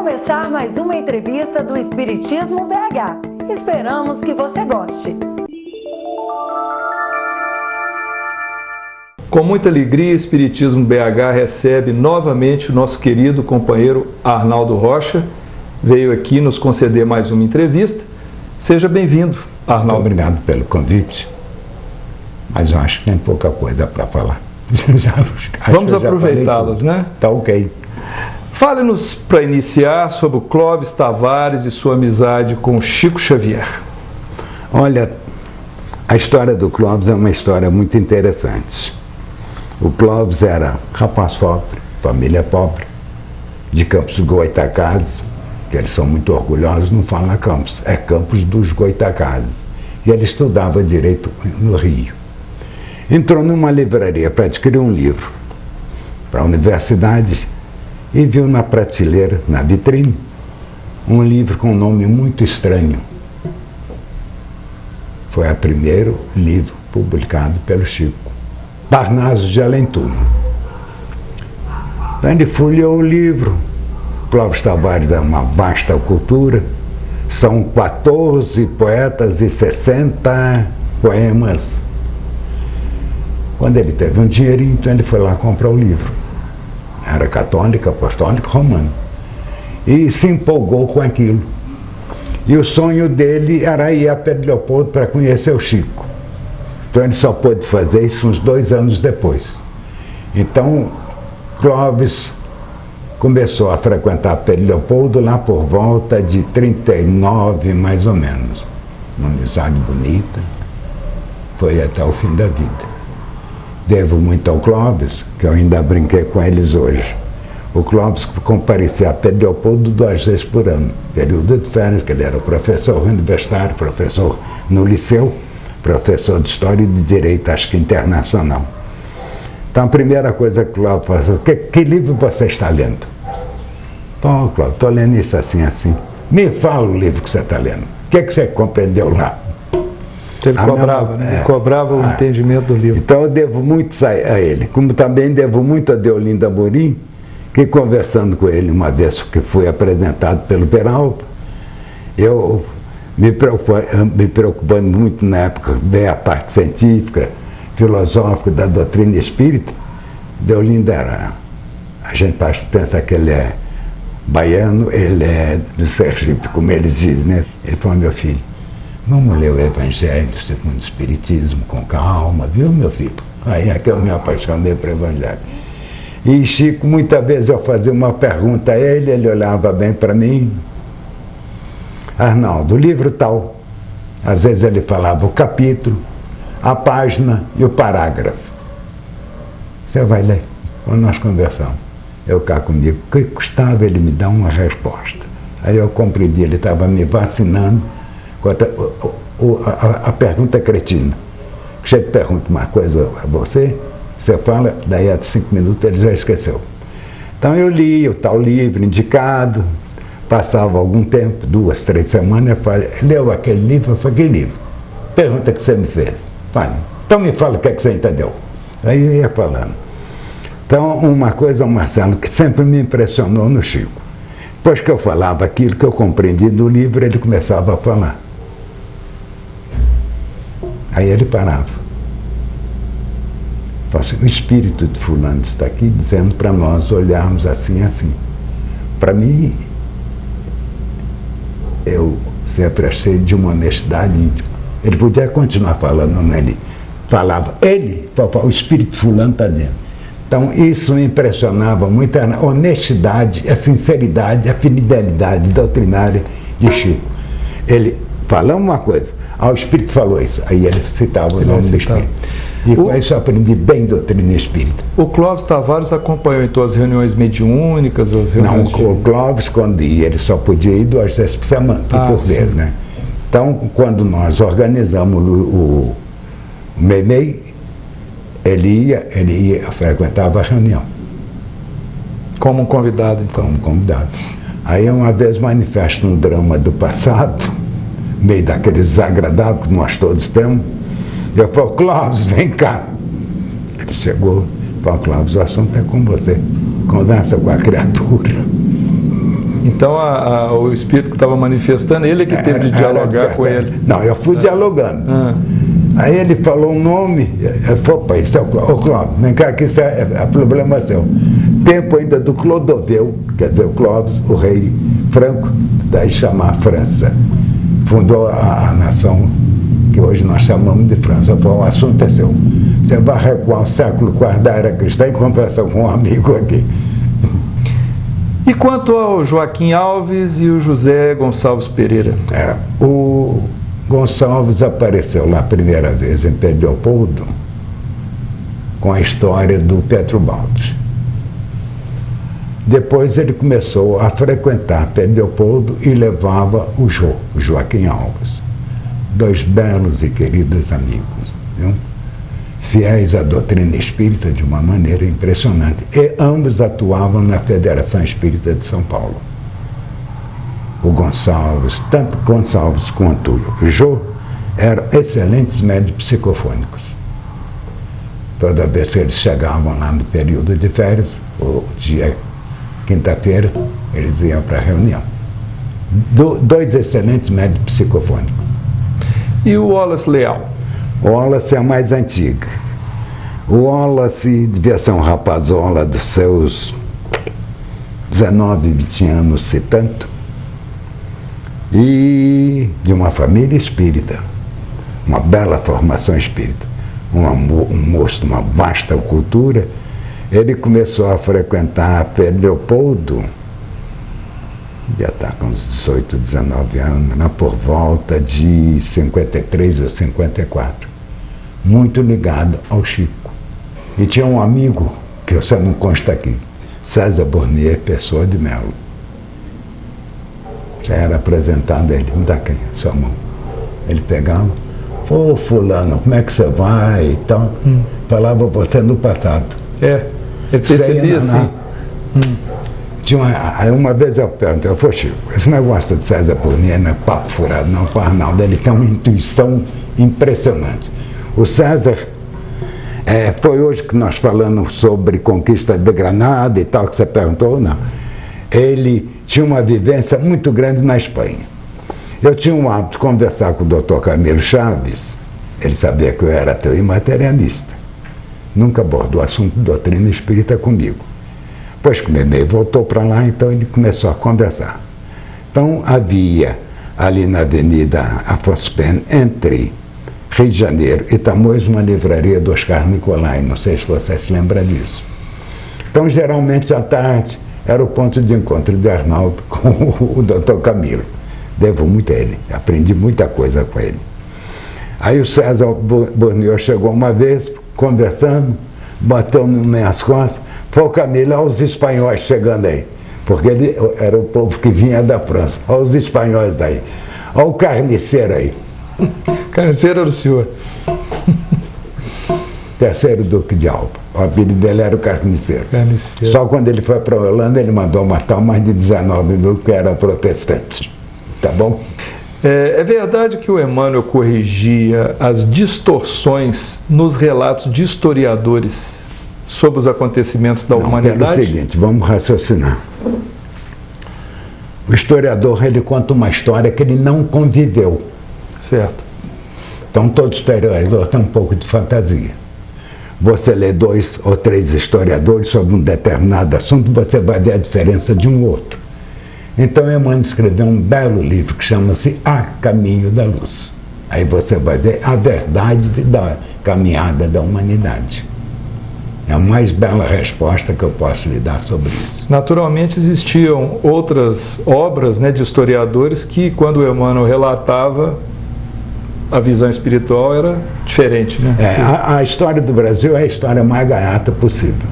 começar mais uma entrevista do Espiritismo BH. Esperamos que você goste. Com muita alegria, Espiritismo BH recebe novamente o nosso querido companheiro Arnaldo Rocha. Veio aqui nos conceder mais uma entrevista. Seja bem-vindo, Arnaldo. Obrigado pelo convite, mas eu acho que tem pouca coisa para falar. Vamos aproveitá-las, né? Tá ok. Fale-nos, para iniciar, sobre o Clóvis Tavares e sua amizade com Chico Xavier. Olha, a história do Clóvis é uma história muito interessante. O Clóvis era rapaz pobre, família pobre, de Campos dos Goytacazes, que eles são muito orgulhosos, não falam Campos, é Campos dos Goytacazes. E ele estudava Direito no Rio. Entrou numa livraria para adquirir um livro para a universidade e viu na prateleira, na vitrine, um livro com um nome muito estranho. Foi o primeiro livro publicado pelo Chico, Parnaso de Além Túmulo. Então ele folheou o livro. Clóvis Tavares é uma vasta cultura, são 14 poetas e 60 poemas. Quando ele teve um dinheirinho, então ele foi lá comprar o livro. Era católico, apostólico, romano. E se empolgou com aquilo. E o sonho dele era ir a Pedro Leopoldo para conhecer o Chico. Então ele só pôde fazer isso uns 2 anos depois. Então, Clóvis começou a frequentar Pedro Leopoldo lá por volta de 39, mais ou menos. Uma amizade bonita. Foi até o fim da vida. Devo muito ao Clóvis, que eu ainda brinquei com eles hoje. O Clóvis comparecia a Pedro Leopoldo 2 vezes por ano, período de férias, que ele era professor universitário, professor no liceu, professor de História e de Direito, acho que internacional. Então a primeira coisa que o Clóvis falou, que livro você está lendo? Pô, Clóvis, estou lendo isso assim, assim. Me fala o livro que você está lendo. O que você compreendeu lá? Ele cobrava, né? Ele cobrava o entendimento do livro. Então eu devo muito a ele, como também devo muito a Deolinda Amorim, que conversando com ele uma vez que fui apresentado pelo Peralta, eu me preocupando muito na época, bem a parte científica, filosófica da doutrina espírita. Deolinda era, a gente pensa que ele é baiano, ele é do Sergipe, como eles dizem, né? Ele falou, meu filho, vamos ler o Evangelho segundo o Espiritismo com calma, viu, meu filho? Aí é que eu me apaixonei pelo Evangelho. E Chico, muitas vezes eu fazia uma pergunta a ele, ele olhava bem para mim. Arnaldo, o livro tal. Às vezes ele falava o capítulo, a página e o parágrafo. Você vai ler. Quando nós conversamos, eu cá comigo, que custava ele me dar uma resposta. Aí eu compreendi, ele estava me vacinando. A pergunta é cretina. Se eu te pergunto uma coisa a você, você fala, daí a 5 minutos ele já esqueceu. Então eu li o tal livro indicado, passava algum tempo, 2, 3 semanas, eu falei, leu aquele livro? Eu falei, que livro? Pergunta que você me fez. Fala. Então me fala o que é que você entendeu. Aí eu ia falando. Então uma coisa, Marcelo, que sempre me impressionou no Chico. Depois que eu falava aquilo que eu compreendi do livro, ele começava a falar. Aí ele parava. Assim, o espírito de fulano está aqui dizendo para nós olharmos assim, assim. Para mim, eu sempre achei de uma honestidade íntima. Ele podia continuar falando, não ele falava, o espírito de fulano está dentro. Então isso me impressionava muito, a honestidade, a sinceridade, a fidelidade doutrinária de Chico. Ele falou uma coisa, o espírito falou isso, aí ele citava o nome do espírito. E com isso eu aprendi bem doutrina espírita. O Clóvis Tavares acompanhou então as reuniões mediúnicas, as reuniões... Não, o Clóvis, quando ia, ele só podia ir 2 vezes por semana, por vez, né? Então, quando nós organizamos o Meimei, ele ia, frequentava a reunião. Como convidado, então? Como convidado. Aí, uma vez, manifesta um drama do passado, meio daquele desagradável que nós todos temos. Eu falei, Clóvis, vem cá. Ele chegou, falou, Clóvis, o assunto é com você. Conversa com a criatura. Então o espírito que estava manifestando, ele que teve de dialogar com ele. Não, eu fui dialogando. Aí ele falou o nome, eu falei, pai, isso é o Clóvis, vem cá que isso é problema seu. Tempo ainda do Clodoveu, quer dizer, o Clóvis, o rei Franco, daí chamar França. Fundou a nação que hoje nós chamamos de França. Falou, o assunto é seu. Você vai recuar o século IV da era cristã e conversar com um amigo aqui. E quanto ao Joaquim Alves e o José Gonçalves Pereira? O Gonçalves apareceu lá a primeira vez em Pedro Leopoldo com a história do Pedro Baldes. Depois ele começou a frequentar Pedro Leopoldo e levava o Joaquim Alves. Dois belos e queridos amigos, viu? Fiéis à doutrina espírita de uma maneira impressionante. E ambos atuavam na Federação Espírita de São Paulo. O Gonçalves, tanto Gonçalves quanto o Jô, eram excelentes médios psicofônicos. Toda vez que eles chegavam lá no período de férias, o dia quinta-feira, eles iam para a reunião. Dois excelentes médios psicofônicos. E o Wallace Leal? O Wallace é a mais antiga. O Wallace devia ser um rapazola dos seus 19, 20 anos, se tanto, e de uma família espírita, uma bela formação espírita, um moço de uma vasta cultura. Ele começou a frequentar Pedro Leopoldo, já está com uns 18, 19 anos, né, por volta de 53 ou 54, muito ligado ao Chico. E tinha um amigo, que você não consta aqui, César Bornier Pessoa de Melo. Já era apresentado a ele, me dá aqui, sua mão. Ele pegava, ô fulano, como é que você vai e tal. Falava você no passado. Ele percebia assim. Aí uma vez eu perguntei, eu falei, Chico, esse negócio de César Bornier não é papo furado, não, com Arnaldo, ele tem uma intuição impressionante. O César, foi hoje que nós falamos sobre conquista de Granada e tal, que você perguntou, não. Ele tinha uma vivência muito grande na Espanha. Eu tinha um hábito de conversar com o Dr. Camilo Chaves, ele sabia que eu era ateu e materialista. Nunca abordou o assunto de doutrina espírita comigo. Pois que o Nenê voltou para lá, então ele começou a conversar. Então havia ali na Avenida Afonso Pena, entre Rio de Janeiro e Tamoios, uma livraria do Oscar Nicolai, não sei se você se lembra disso. Então geralmente à tarde era o ponto de encontro de Arnaldo com o Dr. Camilo. Devo muito a ele, aprendi muita coisa com ele. Aí o César Bornier chegou uma vez, conversando, bateu nas minhas costas, foi o Camilo, olha os espanhóis chegando aí, porque ele era o povo que vinha da França, olha os espanhóis daí, olha o carniceiro aí. Carniceiro era o senhor. Terceiro Duque de Alba, o apelido dele era o Carniceiro. Só quando ele foi para a Holanda ele mandou matar mais de 19 mil que eram protestantes, tá bom? É verdade que o Emmanuel corrigia as distorções nos relatos de historiadores sobre os acontecimentos da humanidade? É o seguinte, vamos raciocinar. O historiador, ele conta uma história que ele não conviveu. Certo. Então todo historiador tem um pouco de fantasia. Você lê 2 ou 3 historiadores sobre um determinado assunto, você vai ver a diferença de um outro. Então Emmanuel escreveu um belo livro que chama-se A Caminho da Luz. Aí você vai ver a verdade da caminhada da humanidade. É a mais bela resposta que eu posso lhe dar sobre isso. Naturalmente existiam outras obras, né, de historiadores que, quando o Emmanuel relatava, a visão espiritual era diferente, né? A história do Brasil é a história mais gaiata possível.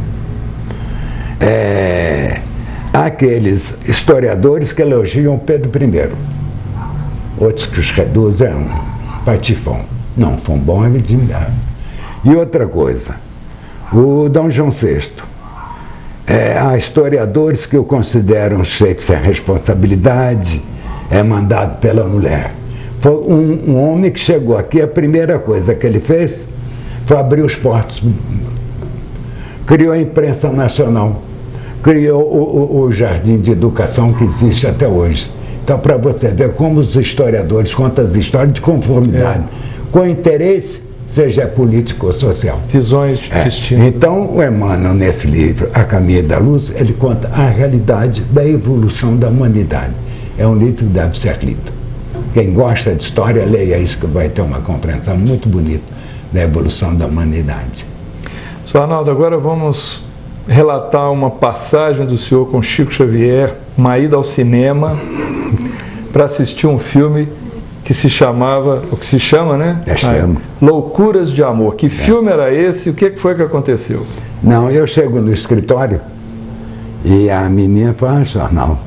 Há aqueles historiadores que elogiam Pedro I, outros que os reduzem a um patifão. Não, foi um bom admirável. E outra coisa, o Dom João VI, há historiadores que o consideram cheio sem responsabilidade, é mandado pela mulher. Foi um homem que chegou aqui, a primeira coisa que ele fez foi abrir os portos, criou a imprensa nacional, criou o Jardim de Educação que existe até hoje. Então, para você ver como os historiadores contam as histórias de conformidade, com interesse, seja político ou social. Visões distintas. Então, o Emmanuel, nesse livro, A Caminho da Luz, ele conta a realidade da evolução da humanidade. É um livro que deve ser lido. Quem gosta de história, leia isso, que vai ter uma compreensão muito bonita da evolução da humanidade. Sr. Arnaldo, agora vamos relatar uma passagem do senhor com Chico Xavier, uma ida ao cinema para assistir um filme que se chamava, o que se chama, né? Loucuras de Amor. Que filme era esse e o que foi que aconteceu? Não, eu chego no escritório e a menina fala, Arnaldo,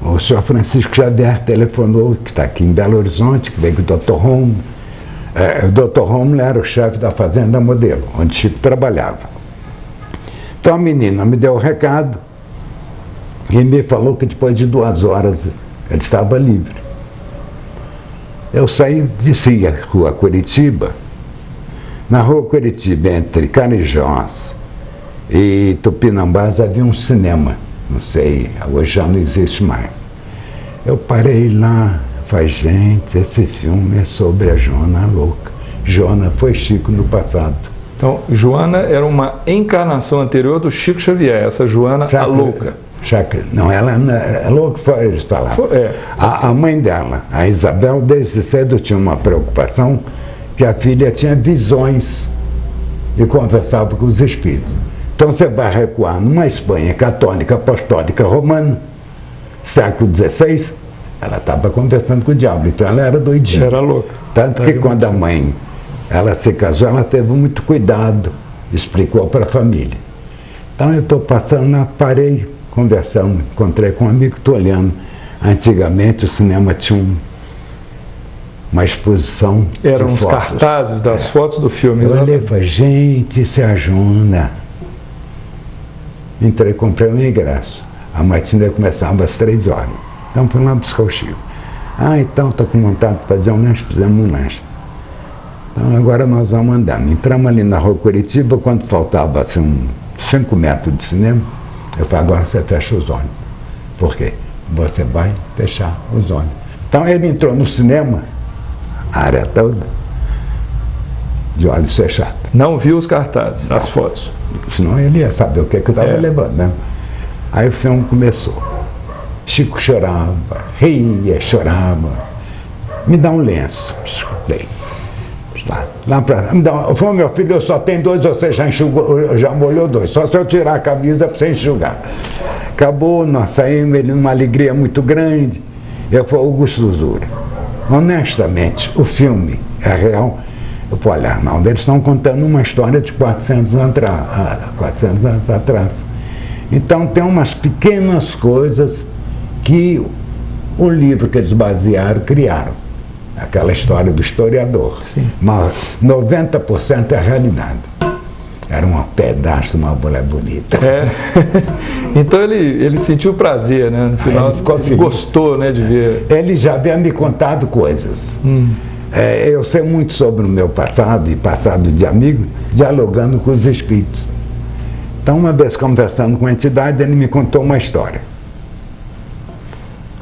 o senhor Francisco Xavier telefonou, que está aqui em Belo Horizonte, que veio com o Dr. Romulo. O Dr. Romulo era o chefe da Fazenda Modelo, onde Chico trabalhava. Então a menina me deu o recado e me falou que depois de 2 horas ele estava livre. Eu saí, desci a Rua Curitiba. Na Rua Curitiba, entre Carijós e Tupinambás, havia um cinema. Não sei, hoje já não existe mais. Eu parei lá, falei, gente, esse filme é sobre a Joana louca. Joana foi Chico no passado. Então, Joana era uma encarnação anterior do Chico Xavier, essa Joana a louca. Não, ela não era louca, eles falavam. A mãe dela, a Isabel, desde cedo tinha uma preocupação que a filha tinha visões e conversava com os espíritos. Então você vai recuar numa Espanha católica, apostólica, romana, século XVI, ela estava conversando com o diabo, então ela era doidinha. Era louca. Tanto que quando a mãe ela se casou, ela teve muito cuidado, explicou para a família. Então eu estou passando lá, parei, conversando, encontrei com um amigo, estou olhando. Antigamente o cinema tinha uma exposição. Eram os cartazes das fotos do filme. Eu olhei e falei, gente, isso é a Joana. Entrei, comprei um ingresso. A matina começava às 3 horas. Então fui lá buscar o Chico. Então estou com vontade de fazer um lanche, fizemos um lanche. Então agora nós vamos andando. Entramos ali na Rua Curitiba, quando faltava assim, uns 5 metros de cinema, eu falei, agora você fecha os olhos. Por quê? Você vai fechar os olhos. Então ele entrou no cinema, a área toda, de olhos fechados. Não viu os cartazes, as fotos. Senão ele ia saber o que eu estava levando, né? Aí o filme começou. Chico chorava, ria, chorava. Me dá um lenço. Dei. Lá pra, falou, meu filho, eu só tenho 2, você já enxugou, já molhou 2. Só se eu tirar a camisa para você enxugar. Acabou, nós saímos, ele numa alegria muito grande. Eu falei, Augusto Usura, honestamente, o filme é real. Eu falei, olha, Arnaldo, eles estão contando uma história de 400 anos atrás. Então tem umas pequenas coisas que o livro que eles basearam, criaram. Aquela história do historiador. Sim. Mas 90% é a realidade. Era um pedaço de uma mulher bonita. Então ele sentiu prazer, né? No final ele gostou, né, de ver. Ele já havia me contado coisas. Eu sei muito sobre o meu passado e passado de amigo, dialogando com os espíritos. Então, uma vez conversando com a entidade, ele me contou uma história.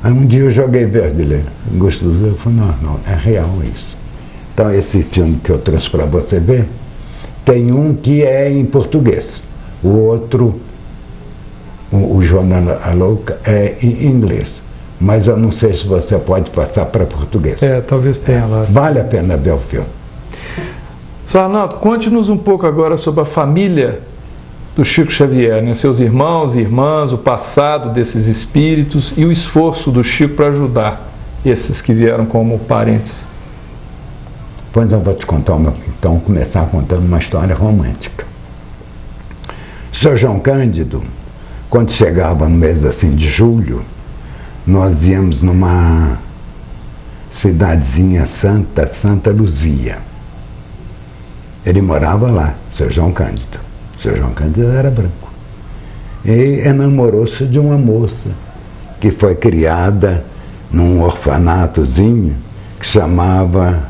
Aí um dia eu joguei verde, ele gostou, eu falei, não, é real isso. Então esse filme que eu trouxe para você ver, tem um que é em português, o outro, o Joana a Louca, é em inglês. Mas eu não sei se você pode passar para português. Talvez tenha lá. Vale a pena ver o filme. Sr. Arnaldo, conte-nos um pouco agora sobre a família do Chico Xavier, né? Seus irmãos e irmãs, o passado desses espíritos e o esforço do Chico para ajudar esses que vieram como parentes. Pois eu vou te contar, então começar contando uma história romântica. O Sr. João Cândido, quando chegava no mês assim de julho, nós íamos numa cidadezinha Santa Luzia. Ele morava lá, o Sr. João Cândido. O Sr. João Cândido era branco. E enamorou-se de uma moça que foi criada num orfanatozinho que chamava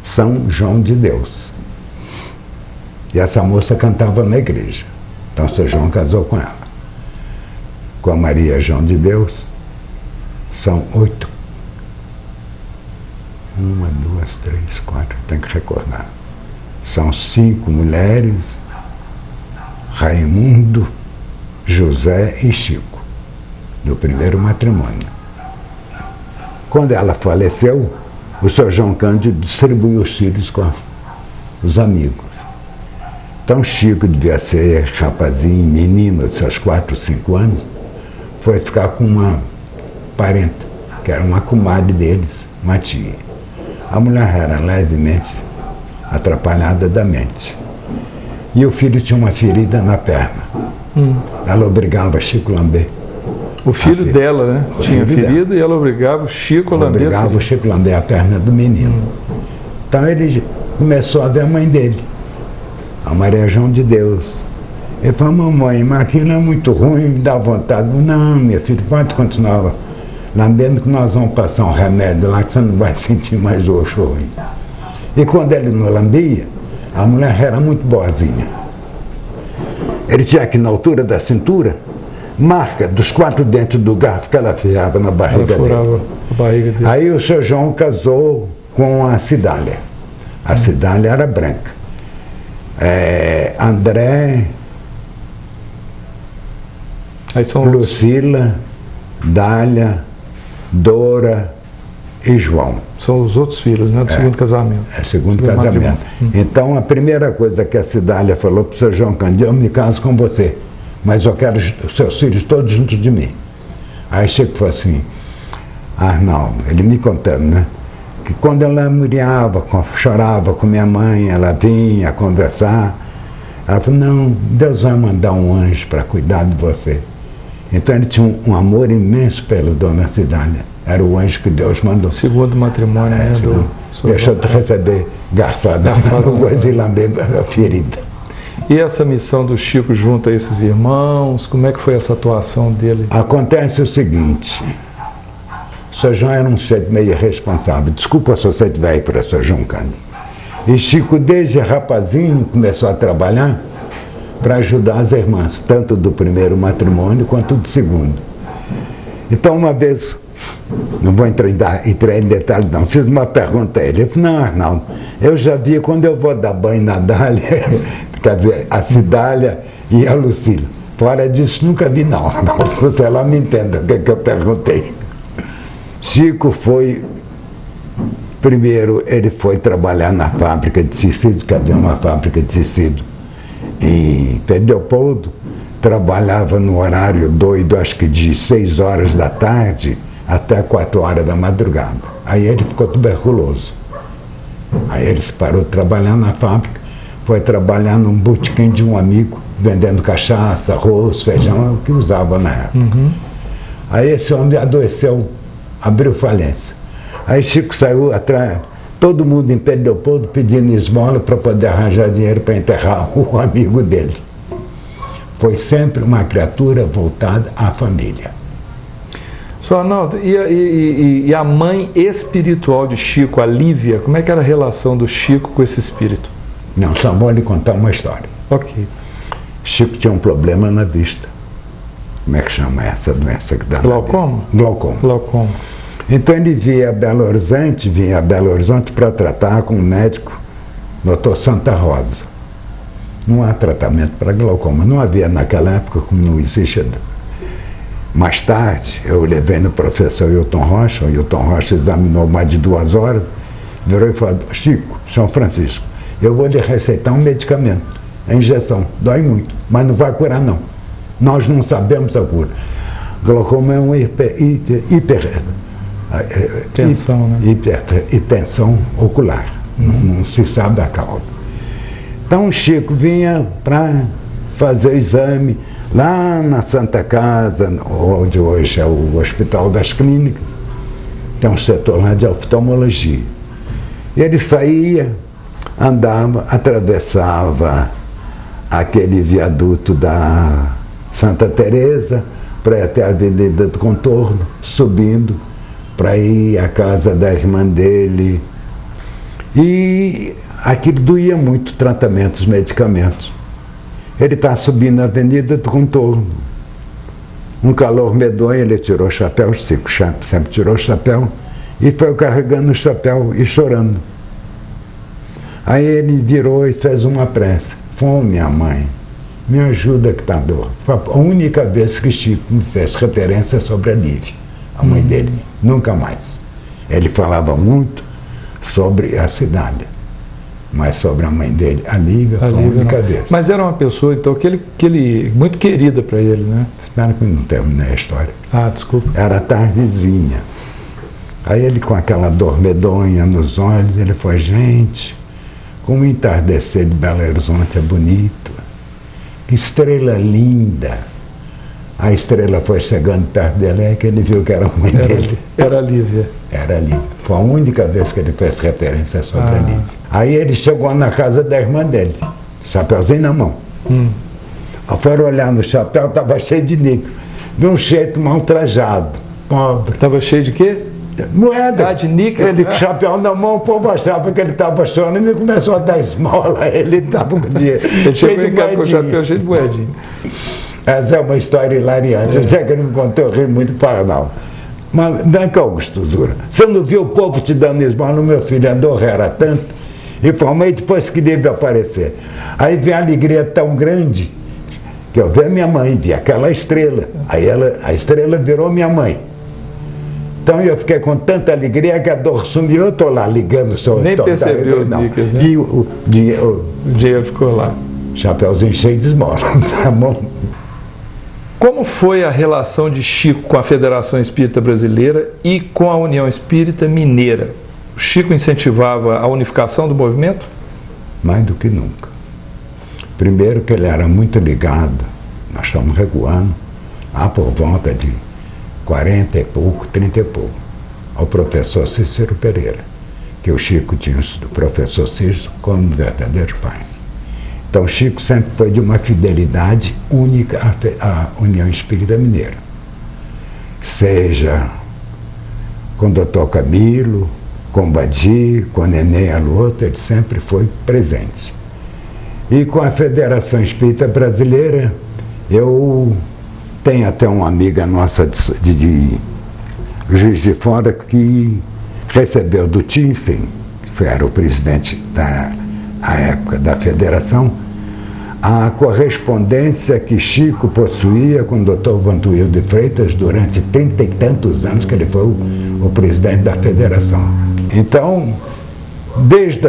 São João de Deus. E essa moça cantava na igreja. Então o Sr. João casou com ela. com a Maria João de Deus, são 8. 1, 2, 3, 4, tem que recordar. São 5 mulheres, Raimundo, José e Chico, do primeiro matrimônio. Quando ela faleceu, o Sr. João Cândido distribuiu os filhos com os amigos. Então Chico devia ser rapazinho, menino de seus 4, 5 anos, foi ficar com uma parenta, que era uma comadre deles, uma tia. A mulher era levemente atrapalhada da mente. E o filho tinha uma ferida na perna. Ela obrigava Chico a lamber. O filho dela, né? Tinha ferida dela. E ela obrigava o Chico a lamber. Obrigava o Chico a lamber a perna do menino. Então ele começou a ver a mãe dele, a Maria João de Deus. Ele falou: mamãe, mas aquilo é muito ruim, me dá vontade. Não, minha filha, pode continuar lambendo que nós vamos passar um remédio lá que você não vai sentir mais o osso ruim. E quando ele não lambia, a mulher era muito boazinha. Ele tinha aqui na altura da cintura marca dos 4 dentes do garfo que ela afiava na barriga dele. A barriga dele. Aí o Sr. João casou com a Cidália. A Cidália era branca. André, aí são Lucila, Dália, Dora e João. São os outros filhos, né? Do segundo casamento. Segundo casamento. Então a primeira coisa que a Cidália falou para o Sr. João Cândido: eu me caso com você, mas eu quero os seus filhos todos juntos de mim. Aí Chico falou assim: Arnaldo, ele me contando, né? Que quando ela muriava, chorava com minha mãe, ela vinha conversar. Ela falou: não, Deus vai mandar um anjo para cuidar de você. Então ele tinha um amor imenso pela dona Cidália. Era o anjo que Deus mandou. Segundo matrimônio, né? Deixou de receber garfada coisa e lamber a ferida. E essa missão do Chico junto a esses irmãos, como é que foi essa atuação dele? Acontece o seguinte: o Sr. João era um sujeito meio irresponsável. Desculpa se você estiver aí para o Sr. João Cândido. E Chico, desde rapazinho, começou a trabalhar para ajudar as irmãs, tanto do primeiro matrimônio quanto do segundo. Então, uma vez, não vou entrar em detalhe não, fiz uma pergunta a ele. Ele falou: não, Arnaldo, eu já vi quando eu vou dar banho na Dália, quer dizer, a Cidália e a Lucila. Fora disso, nunca vi não. Você lá me entenda o que eu perguntei. Chico foi, primeiro ele foi trabalhar na fábrica de tecido, que havia uma fábrica de tecido em Pedro Leopoldo. Trabalhava no horário doido, acho que de 6 horas da tarde até 4 horas da madrugada. Aí ele ficou tuberculoso. Aí ele se parou de trabalhar na fábrica, foi trabalhar num botequim de um amigo, vendendo cachaça, arroz, feijão, o que usava na época. Aí esse homem adoeceu, abriu falência. Aí Chico saiu atrás, todo mundo em Pedro Leopoldo pedindo esmola para poder arranjar dinheiro para enterrar o amigo dele. Foi sempre uma criatura voltada à família. Sr. Arnaldo, e a mãe espiritual de Chico, a Lívia, como é que era a relação do Chico com esse espírito? Não, só vou lhe contar uma história. Ok. Chico tinha um problema na vista. Como é que chama essa doença que dá? Glaucoma? Glaucoma. Glaucoma. Então ele vinha a Belo Horizonte para tratar com o médico Dr. Santa Rosa. Não há tratamento para glaucoma. Não havia naquela época, como não existe. Mais tarde, eu levei no professor Hilton Rocha. O Hilton Rocha examinou mais de 2 horas, virou e falou: Chico, São Francisco, eu vou lhe receitar um medicamento, a injeção, dói muito, mas não vai curar não. Nós não sabemos a cura. Glaucoma é uma hipertensão ocular. Não se sabe a causa. Então o Chico vinha para fazer o exame lá na Santa Casa, onde hoje é o Hospital das Clínicas. Tem um setor lá de oftalmologia. E ele saía, andava, atravessava aquele viaduto da Santa Teresa para ir até a Avenida do Contorno, subindo para ir à casa da irmã dele. E aquilo doía muito, tratamentos, medicamentos. Ele está subindo a Avenida do Contorno. Um calor medonho, ele tirou o chapéu, o Chico sempre tirou o chapéu, e foi carregando o chapéu e chorando. Aí ele virou e fez uma prece. Foi, minha mãe, me ajuda que está dor. Foi a única vez que Chico me fez referência sobre a Lívia, a mãe dele. Nunca mais. Ele falava muito sobre a cidade, mas sobre a mãe dele, a Lívia, foi a única vez. Mas era uma pessoa, então, que ele muito querida para ele, né? Espero que eu não terminei a história. Ah, desculpa. Era tardezinha. Aí ele, com aquela dor medonha nos olhos, ele foi, gente, como o entardecer de Belo Horizonte é bonito, que estrela linda. A estrela foi chegando perto dele, é que ele viu que era a mãe dele. Era a Lívia. Era a Lívia. Foi a única vez que ele fez referência sobre a Lívia. Aí ele chegou na casa da irmã dele, chapeuzinho na mão. Foram olhar no chapéu, estava cheio de níquel. De um jeito mal trajado, pobre. Estava cheio de quê? Moeda. Ah, de níquel. Ele com o chapéu na mão, o povo achava que ele estava chorando e começou a dar esmola. Ele estava com dinheiro. Ele chegou em casa com o chapéu cheio de moedinha. Essa é uma história hilariante. Eu sei que ele me contou, eu ri muito para não. Mas vem cá, Augusto Zura. Você não viu o povo te dando esmola? Meu filho, a dor era tanto. E formei depois que Lívia aparecer. Aí veio a alegria tão grande que eu vi a minha mãe, vi aquela estrela. Aí a estrela virou minha mãe. Então eu fiquei com tanta alegria que a dor sumiu. Eu estou lá ligando o senhor. Nem percebeu os níqueis, né? E o dinheiro ficou lá. Chapeuzinho cheio de esmola, tá bom? Como foi a relação de Chico com a Federação Espírita Brasileira e com a União Espírita Mineira? O Chico incentivava a unificação do movimento? Mais do que nunca. Primeiro que ele era muito ligado, nós estamos recuando, lá por volta de 40 e pouco, 30 e pouco, ao professor Cícero Pereira, que o Chico tinha o professor Cícero como verdadeiro pai. Então, Chico sempre foi de uma fidelidade única à União Espírita Mineira. Seja com o doutor Camilo, com o Badi, com o Neném Aluoto, ele sempre foi presente. E com a Federação Espírita Brasileira, eu tenho até uma amiga nossa de Juiz de Fora que recebeu do Tinsen, que era o presidente da época da Federação, a correspondência que Chico possuía com o doutor Vantuil de Freitas durante 30 e tantos anos que ele foi o presidente da Federação. Então, desde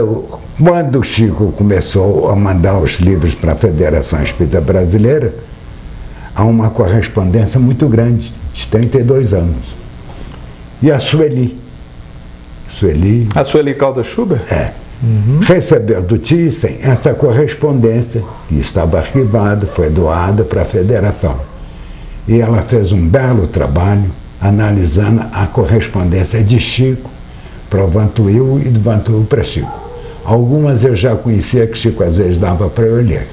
quando o Chico começou a mandar os livros para a Federação Espírita Brasileira, há uma correspondência muito grande, de 32 anos. E a Sueli? A Sueli Caldas Schubert? É. Recebeu do Thyssen essa correspondência, que estava arquivada, foi doada para a Federação. E ela fez um belo trabalho analisando a correspondência de Chico para o Vantuil e do Vantuil para Chico. Algumas eu já conhecia que Chico às vezes dava para eu ler.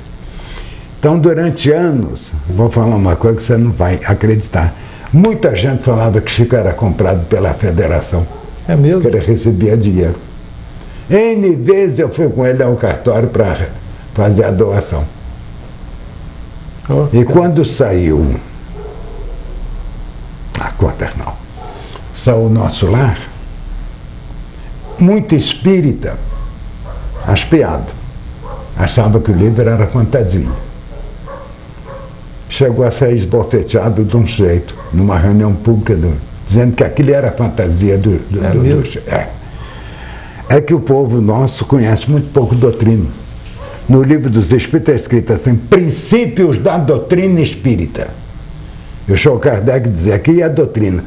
Então, durante anos, vou falar uma coisa que você não vai acreditar. Muita gente falava que Chico era comprado pela Federação. É mesmo? Que ele recebia dinheiro. N vezes eu fui com ele ao cartório para fazer a doação. E quando saiu a Quaternal, saiu o Nosso Lar, muito espírita, espiado, achava que o livro era fantasia. Chegou a ser esbofeteado de um jeito, numa reunião pública, dizendo que aquilo era fantasia É que o povo nosso conhece muito pouco doutrina. No livro dos Espíritos é escrito assim, princípios da doutrina espírita. E o Chico Kardec dizia que a doutrina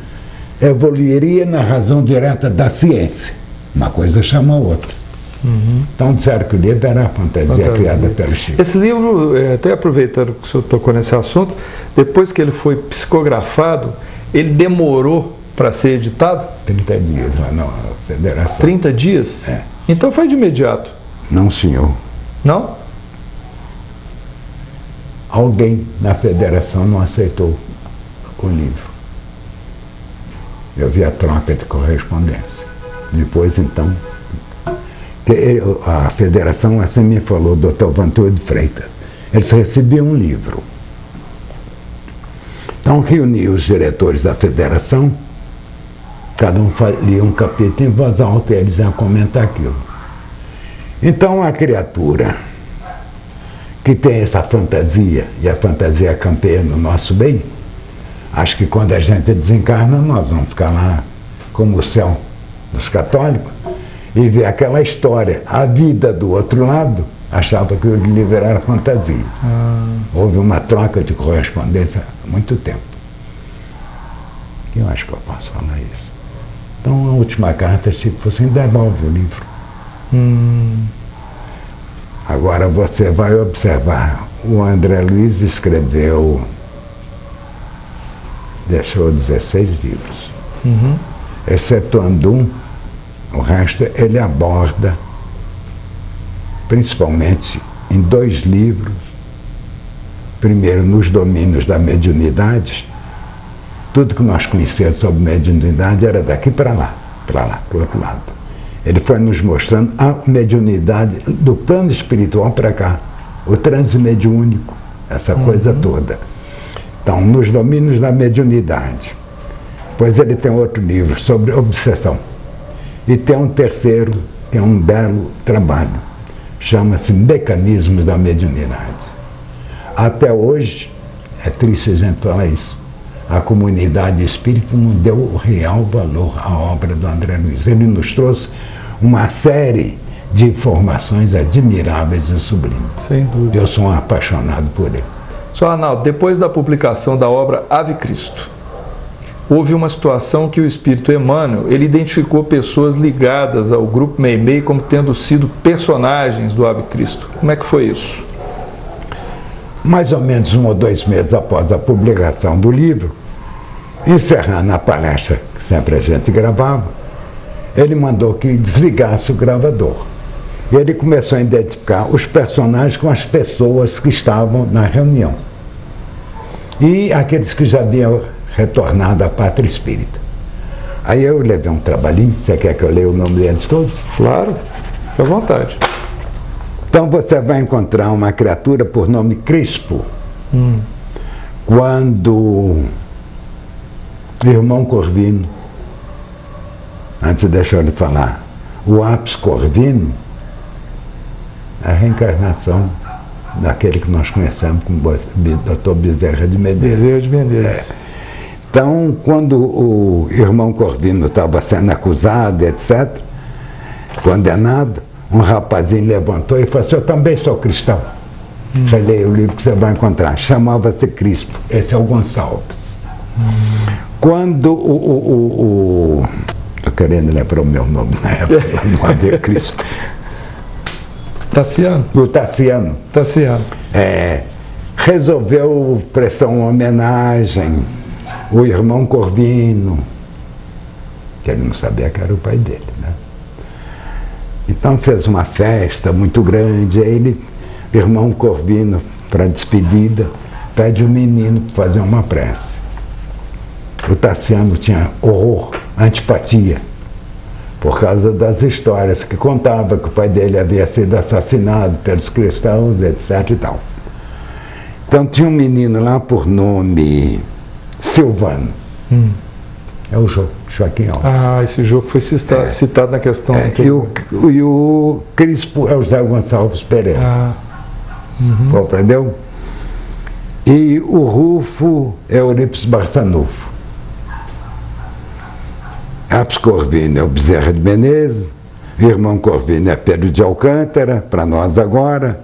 evoluiria na razão direta da ciência. Uma coisa chama a outra. Então disseram que o livro era a fantasia criada pelo Chico. Esse livro, até aproveitando que o senhor tocou nesse assunto, depois que ele foi psicografado, ele demorou para ser editado? 30 dias lá na Federação. 30 dias? É. Então foi de imediato? Não, senhor. Não? Alguém na Federação não aceitou o livro. Eu vi a troca de correspondência. Depois, então, a Federação assim me falou, o Dr. Vantuil de Freitas. Eles recebiam um livro. Então reuni os diretores da federação, cada um lia um capítulo em voz alta e eles iam comentar aquilo. Então a criatura que tem essa fantasia, e a fantasia é campeã no nosso bem, acho que quando a gente desencarna nós vamos ficar lá como o céu dos católicos e ver aquela história, a vida do outro lado, achava que o livro era fantasia. Houve uma troca de correspondência há muito tempo. Eu acho que eu posso falar isso. Então a última carta, tipo, você devolve o livro. Agora você vai observar, o André Luiz escreveu, deixou 16 livros. Excetuando um, o resto ele aborda, principalmente em 2 livros, primeiro nos domínios da mediunidade. Tudo que nós conhecemos sobre mediunidade era daqui para lá, para o outro lado. Ele foi nos mostrando a mediunidade do plano espiritual para cá, o transe mediúnico, essa coisa toda. Então, nos domínios da mediunidade. Pois ele tem outro livro sobre obsessão. E tem um terceiro, que é um belo trabalho, chama-se Mecanismos da Mediunidade. Até hoje, é triste a gente falar isso, a comunidade espírita não deu o real valor à obra do André Luiz. Ele nos trouxe uma série de informações admiráveis e sublimes. Sem dúvida. Eu sou um apaixonado por ele. Sr. Arnaldo, depois da publicação da obra Ave Cristo, houve uma situação que o espírito Emmanuel, ele identificou pessoas ligadas ao grupo Meimei como tendo sido personagens do Ave Cristo. Como é que foi isso? Mais ou menos 1 ou 2 meses após a publicação do livro, encerrando a palestra que sempre a gente gravava, ele mandou que desligasse o gravador. E ele começou a identificar os personagens com as pessoas que estavam na reunião. E aqueles que já haviam retornado à pátria espírita. Aí eu levei um trabalhinho, você quer que eu leia o nome deles todos? Claro, fique à vontade. Então você vai encontrar uma criatura por nome Crispo. Quando o irmão Corvino, antes deixa eu lhe falar, o Apis Corvino é a reencarnação daquele que nós conhecemos como Dr. Bezerra de Menezes. Bezerra de Menezes. Então, quando o irmão Corvino estava sendo acusado, etc., condenado, um rapazinho levantou e falou assim: eu também sou cristão. Já leia o livro que você vai encontrar. Chamava-se Crispo. Esse é o Gonçalves. Quando estou querendo lembrar o meu nome na época, não havia Cristo. Tassiano? O Tassiano. Tassiano. Resolveu prestar uma homenagem. O irmão Corvino, que ele não sabia que era o pai dele, né? Então fez uma festa muito grande. Aí o irmão Corvino, para despedida, pede o menino para fazer uma prece. O Tassiano tinha horror, antipatia, por causa das histórias que contava que o pai dele havia sido assassinado pelos cristãos, etc. e tal. Então tinha um menino lá por nome Silvano. É o Joaquim Alves. Esse jogo foi citado na questão. E o Crispo é o José Gonçalves Pereira. Compreendeu? E o Rufo é o Eurípides Barçanufo. Apis Corvino é o Bezerra de Menezes. O irmão Corvino é Pedro de Alcântara, para nós agora.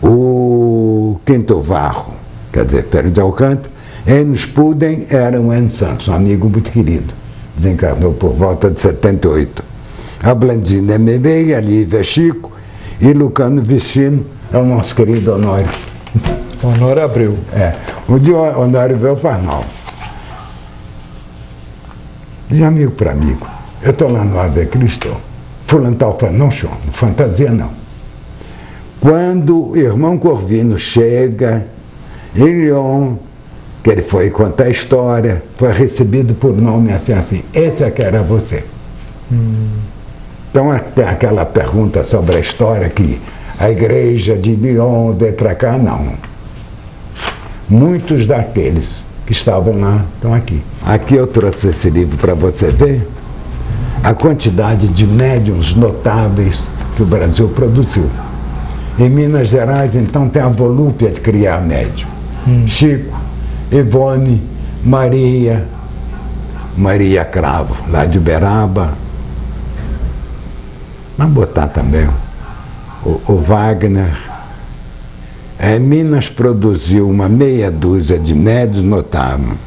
O Quinto Varro, quer dizer, Pedro de Alcântara. Enos Puden era um Enos Santos, um amigo muito querido. Desencarnou por volta de 78. A Blandina é Memei, a Lívia é Chico, e Lucano Vicino é o nosso querido Honório. Honório Abreu. O de Honório veio para Arnaldo. De amigo para amigo. Eu estou lá no Ave Cristo. Fulano tal fala, não chama, fantasia não. Quando o irmão Corvino chega em Lyon, que ele foi contar a história, foi recebido por nome assim, esse aqui era você. Então tem aquela pergunta sobre a história que a igreja de Lyon veio para cá, não. Muitos daqueles que estavam lá estão aqui. Aqui eu trouxe esse livro para você ver a quantidade de médiuns notáveis que o Brasil produziu. Em Minas Gerais, então, tem a volúpia de criar médium. Chico, Ivone, Maria Cravo, lá de Uberaba. Vamos botar também o Wagner. Minas produziu uma meia dúzia de médios notáveis.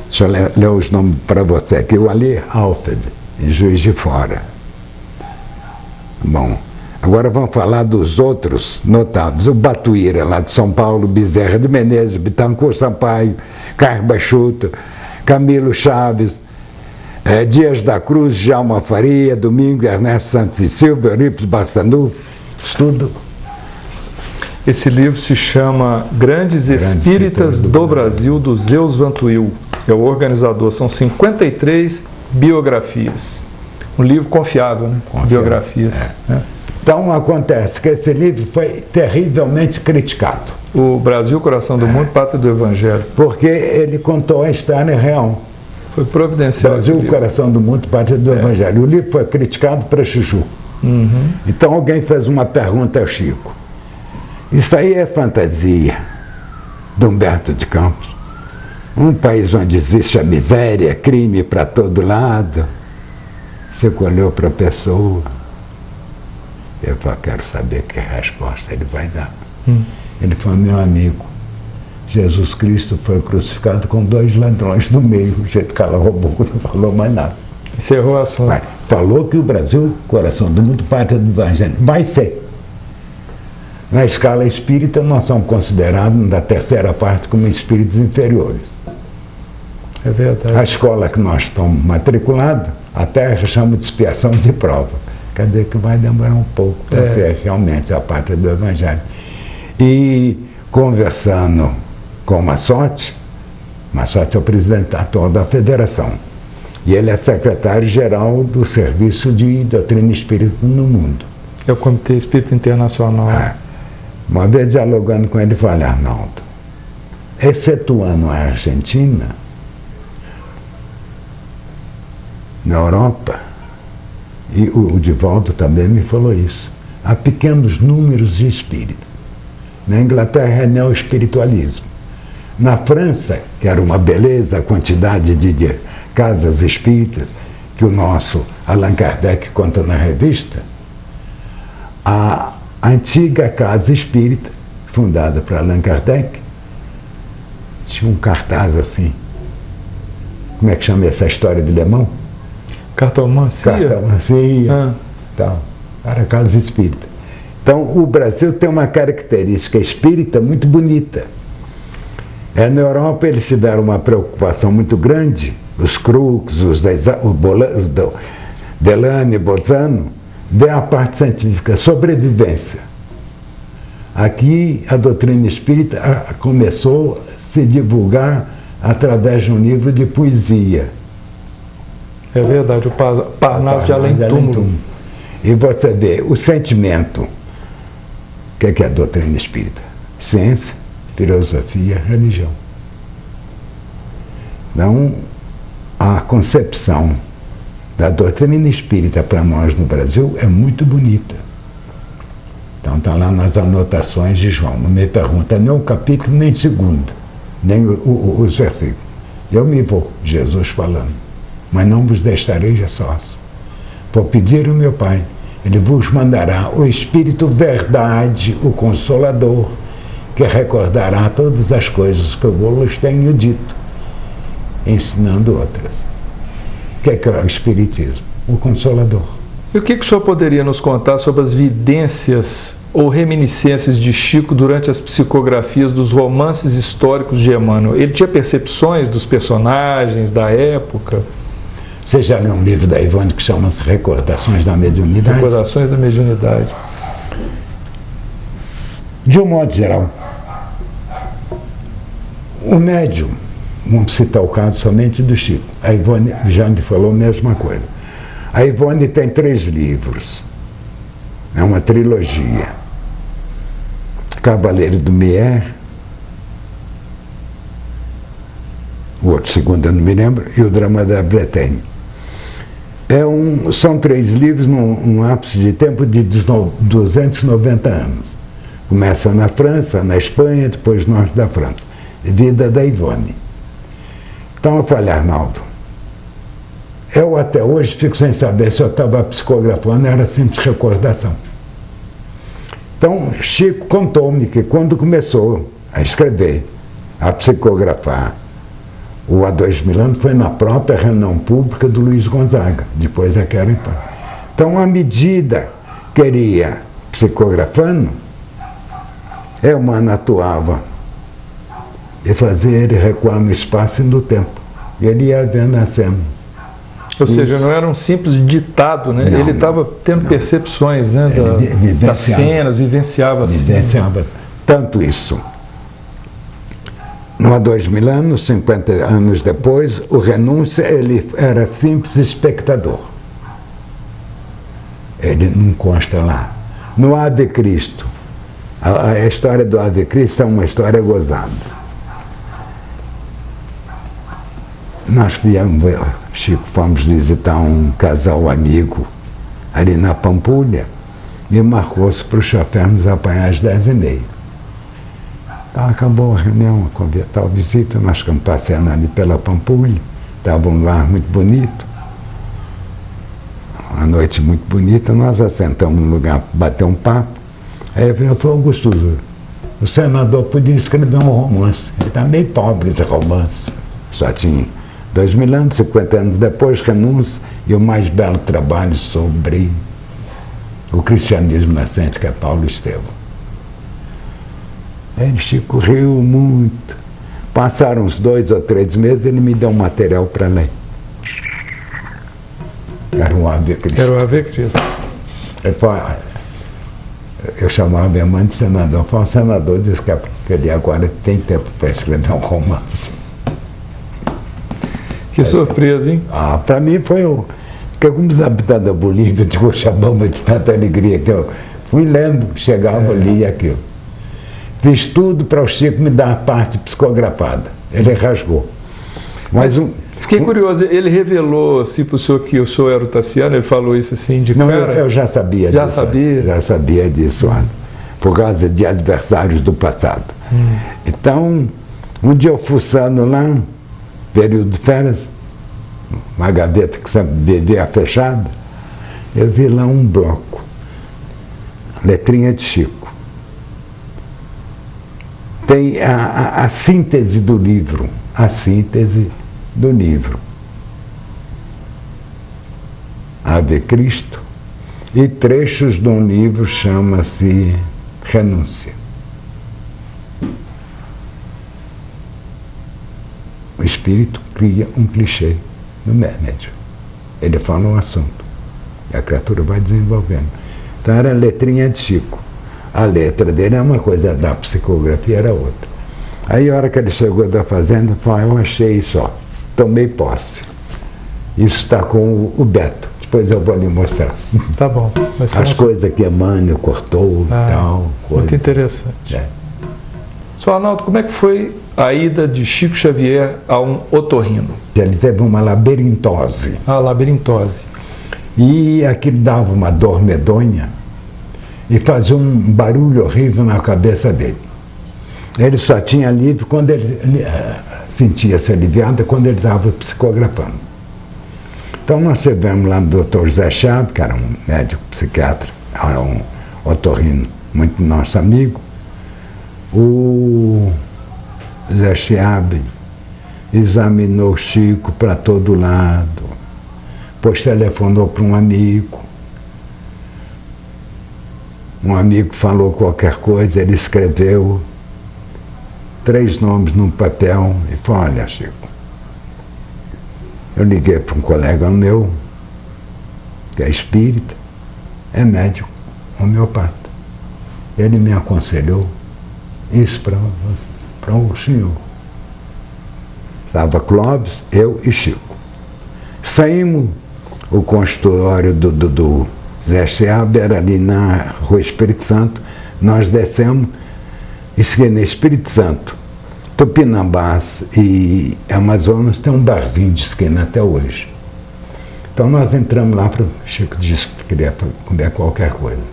Deixa eu ler os nomes para você aqui. O Ali Alfred, em Juiz de Fora. Bom, agora vamos falar dos outros notáveis. O Batuíra, lá de São Paulo, Bezerra de Menezes, Bittencourt Sampaio, Carlos Bachuto, Camilo Chaves, Dias da Cruz, Djalma Faria, Domingo, Ernesto Santos e Silva, Eurípides Barçanufo, tudo. Esse livro se chama Grandes Espíritas do Brasil, do Zeus Vantuil. É o organizador, são 53 biografias. Um livro confiável, né? Confiável. Biografias. Né? Então acontece que esse livro foi terrivelmente criticado. O Brasil, Coração do Mundo, Pátria do Evangelho. Porque ele contou a história real. Foi providencial. Brasil, Coração do Mundo, Pátria do Evangelho. O livro foi criticado para chuchu. Então alguém fez uma pergunta ao Chico. Isso aí é fantasia de Humberto de Campos. Um país onde existe a miséria, crime para todo lado. Você olhou para a pessoa. Eu falei, quero saber que resposta ele vai dar. Ele falou, meu amigo, Jesus Cristo foi crucificado com 2 ladrões no meio. O jeito que ela roubou, não falou mais nada. Encerrou a sua. Falou que o Brasil, Coração do Mundo, Pátria do Evangelho, vai ser. Na escala espírita, nós somos considerados, da terceira parte, como espíritos inferiores. É verdade. A escola que nós estamos matriculados, a Terra chama de expiação de prova. Quer dizer que vai demorar um pouco para ser realmente a pátria do Evangelho. E conversando com o Massotti é o presidente atual da federação. E ele é secretário-geral do Serviço de Doutrina Espírita no Mundo. É o Comitê Espírita Internacional. Uma vez dialogando com ele, eu falei, Arnaldo, excetuando a Argentina, na Europa, e o Divaldo também me falou isso, há pequenos números de espíritos. Na Inglaterra é neoespiritualismo. Na França, que era uma beleza a quantidade de casas espíritas, que o nosso Allan Kardec conta na revista, a antiga casa espírita, fundada por Allan Kardec, tinha um cartaz assim. Como é que chama essa história de Lemão? Cartomancia. Cartomancia. Então, era casa espírita. Então, o Brasil tem uma característica espírita muito bonita. Na Europa, eles se deram uma preocupação muito grande, os Crookes, os Delane, Bolzano, vê a parte científica, sobrevivência. Aqui a doutrina espírita começou a se divulgar através de um livro de poesia. É verdade, o Parnaso de Além Túmulo. E você vê o sentimento. O que é a doutrina espírita? Ciência, filosofia, religião. Então, a concepção da doutrina espírita para nós no Brasil é muito bonita. Então está lá nas anotações de João. Não me pergunta nem o capítulo, nem segundo, nem os versículos. Eu me vou, Jesus falando, mas não vos deixarei sós. Vou pedir ao meu Pai, Ele vos mandará o Espírito Verdade, o Consolador, que recordará todas as coisas que eu vos tenho dito, ensinando outras. O que é o Espiritismo? O Consolador. E o que o senhor poderia nos contar sobre as vidências ou reminiscências de Chico durante as psicografias dos romances históricos de Emmanuel? Ele tinha percepções dos personagens da época? Você já leu um livro da Ivone que chama-se Recordações da Mediunidade? Recordações da Mediunidade. De um modo geral, o médium, vamos citar o caso somente do Chico, a Ivone já me falou a mesma coisa. A Ivone tem 3 livros, é uma trilogia. Cavaleiro do Mier, o outro segundo eu não me lembro, e o Drama da Bretagne. São 3 livros num ápice de tempo de 290 anos. Começa na França, na Espanha, depois norte da França. Vida da Ivone. Então eu falei, Arnaldo, eu até hoje fico sem saber se eu estava psicografando, era simples recordação. Então Chico contou-me que quando começou a escrever, a psicografar, o Há 2000 anos foi na própria reunião pública do Luiz Gonzaga, depois é que era então. Então, à medida que ele ia psicografando, Emmanuel atuava e fazia ele recuar no espaço e no tempo. E ele ia vendo a cena. Ou seja, não era um simples ditado, né? Ele estava tendo percepções, né, das cenas, vivenciava tanto isso. No Há 2000 anos, 50 anos depois, o Renúncia, ele era simples espectador. Ele não consta lá. No Ave Cristo, a história do Ave Cristo é uma história gozada. Nós Chico, fomos visitar um casal amigo ali na Pampulha e marcou-se para o chofer nos apanhar às 10h30. Então, acabou a reunião, a tal visita, nós ficamos passeando ali pela Pampulha, estava um lugar muito bonito, uma noite muito bonita, nós assentamos no lugar para bater um papo. Aí ele falou, Augusto, o senador podia escrever um romance, ele está meio pobre de romance, só tinha 2000 anos, 50 anos depois, Renúncia e o mais belo trabalho sobre o cristianismo nascente, que é Paulo Estevão. Aí Chico riu muito. Passaram uns 2 ou 3 meses, ele me deu um material para ler. Era o Ave Cristo. Era o Ave Cristo. Eu chamava minha mãe de senador. O senador disse que ele agora tem tempo para escrever um romance. Que surpresa, hein? Para mim foi porque como os habitantes da Bolívia de Cochabamba de tanta alegria que eu fui lendo, chegava ali aquilo. Fiz tudo para o Chico me dar a parte psicografada. Ele rasgou. Mas fiquei curioso, ele revelou assim para o senhor que o senhor era o Tassiano, ele falou isso assim de não, cara? Eu já sabia disso. Já sabia disso antes, por causa de adversários do passado. Então, um dia eu fuçando lá, período de férias, uma gaveta que sempre vivia fechada, eu vi lá um bloco, letrinha de Chico. Tem a síntese do livro, Ave Cristo, e trechos de um livro chama-se Renúncia. O espírito cria um clichê no médium. Ele fala um assunto, e a criatura vai desenvolvendo. Então era a letrinha de Chico. A letra dele é uma coisa, da psicografia era outra. Aí a hora que ele chegou da fazenda, falou, eu achei isso, ó, tomei posse. Isso está com o Beto, depois eu vou lhe mostrar. Tá bom. As coisas que Emmanuel cortou e tal. Muito interessante. Sr. Arnaldo, como é que foi a ida de Chico Xavier a um otorrino? Ele teve uma labirintose. Labirintose. E aquilo dava uma dor medonha e fazia um barulho horrível na cabeça dele. Ele só tinha alívio quando ele sentia-se aliviado, quando ele estava psicografando. Então nós tivemos lá no Dr. Zé Chave, que era um médico psiquiatra, era um otorrino muito nosso amigo. O Zé Chave examinou o Chico para todo lado, depois telefonou para um amigo falou qualquer coisa, ele escreveu 3 nomes num papel e falou, olha, Chico, eu liguei para um colega meu, que é espírita, é médico, homeopata. Ele me aconselhou isso para o senhor. Estava Clóvis, eu e Chico. Saímos, o consultório do Zé Chiab era ali na Rua Espírito Santo, nós descemos e seguimos no Espírito Santo. Tupinambás e Amazonas tem um barzinho de esquina até hoje. Então nós entramos lá para o Chico disse que queria comer qualquer coisa.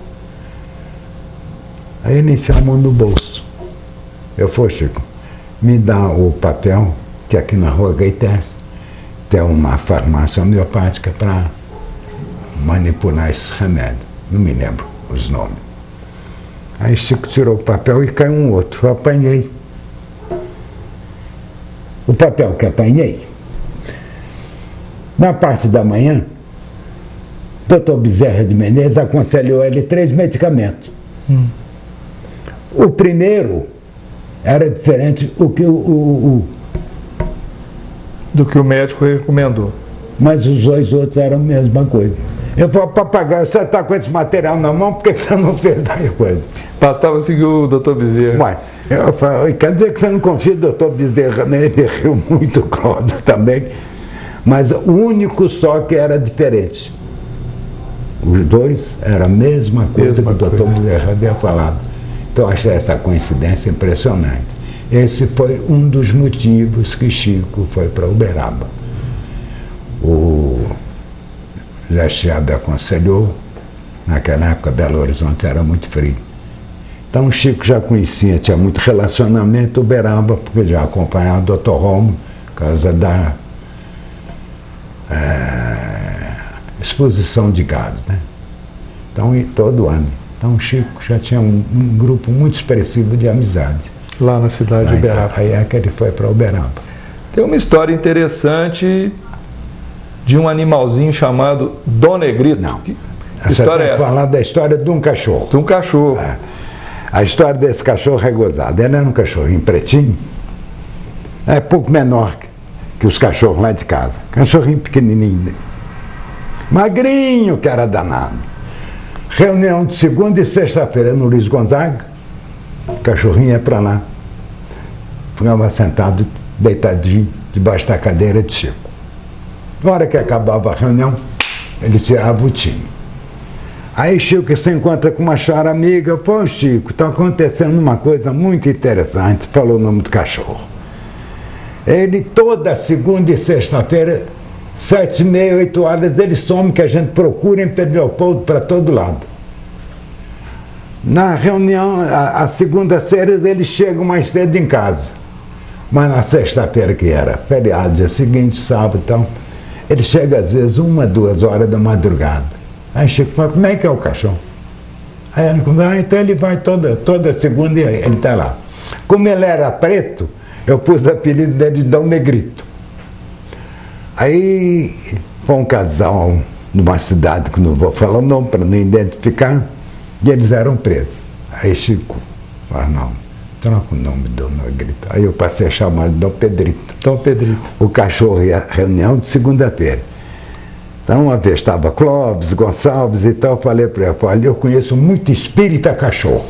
Aí ele enfiou a mão no bolso. Eu falei, Chico, me dá o papel, que aqui na rua Gaités tem uma farmácia homeopática para manipular esse remédio. Não me lembro os nomes. Aí Chico tirou o papel e caiu um outro. Eu apanhei. O papel que apanhei, na parte da manhã, o Dr. Bezerra de Menezes aconselhou ele 3 medicamentos. O primeiro era diferente do que do que o médico recomendou. Mas os 2 outros eram a mesma coisa. Eu falei, papagaio, você está com esse material na mão, por que você não fez daí coisa? Bastava seguir o Dr. Bezerra. Ué, eu falei, quer dizer que você não confia no Dr. Bezerra, né? Ele riu muito, Cláudio também. Mas o único só que era diferente. Os 2 era a mesma coisa que o Dr. Bezerra havia falado. Então eu achei essa coincidência impressionante. Esse foi um dos motivos que Chico foi para Uberaba. O Zé Chiabe aconselhou, naquela época Belo Horizonte era muito frio. Então o Chico já conhecia, tinha muito relacionamento Uberaba, porque já acompanhava o Dr. Romo, por causa da exposição de gás, né? Então, todo ano. Então o Chico já tinha um grupo muito expressivo de amizade. Lá na cidade de Uberaba. Aí é que ele foi para Uberaba. Tem uma história interessante de um animalzinho chamado Dom Negrito. Não. Que história é essa? Falar da história de um cachorro. De um cachorro. A história desse cachorro é gozada. Ele era um cachorrinho pretinho, pouco menor que os cachorros lá de casa. Cachorrinho pequenininho. Magrinho, que era danado. Reunião de segunda e sexta-feira no Luiz Gonzaga. O cachorrinho ia para lá. Ficava sentado, deitadinho, debaixo da cadeira de Chico. Na hora que acabava a reunião, ele tirava o time. Aí Chico se encontra com uma chora amiga. Pô, Chico, está acontecendo uma coisa muito interessante. Falou o nome do cachorro. Ele toda segunda e sexta-feira, 7h30, 8 horas, ele some, que a gente procura em Pedro Leopoldo para todo lado. Na reunião, a segunda-feira, ele chega mais cedo em casa. Mas na sexta-feira, que era feriado, dia seguinte, sábado, então, ele chega às vezes 1, 2 horas da madrugada. Aí Chico fala, como é que é o cachorro? Aí ele fala, então ele vai toda segunda e ele está lá. Como ele era preto, eu pus o apelido dele de Dom Negrito. Aí foi um casal numa cidade que não vou falar o nome para não identificar, e eles eram presos. Aí Chico falou, não, troca o nome de Dom Negrito. Aí eu passei a chamar de Dom Pedrito. Dom Pedrito. O cachorro ia à reunião de segunda-feira. Então uma vez estava Clóvis, Gonçalves e tal, eu falei para ele, olha, eu conheço muito espírita cachorro.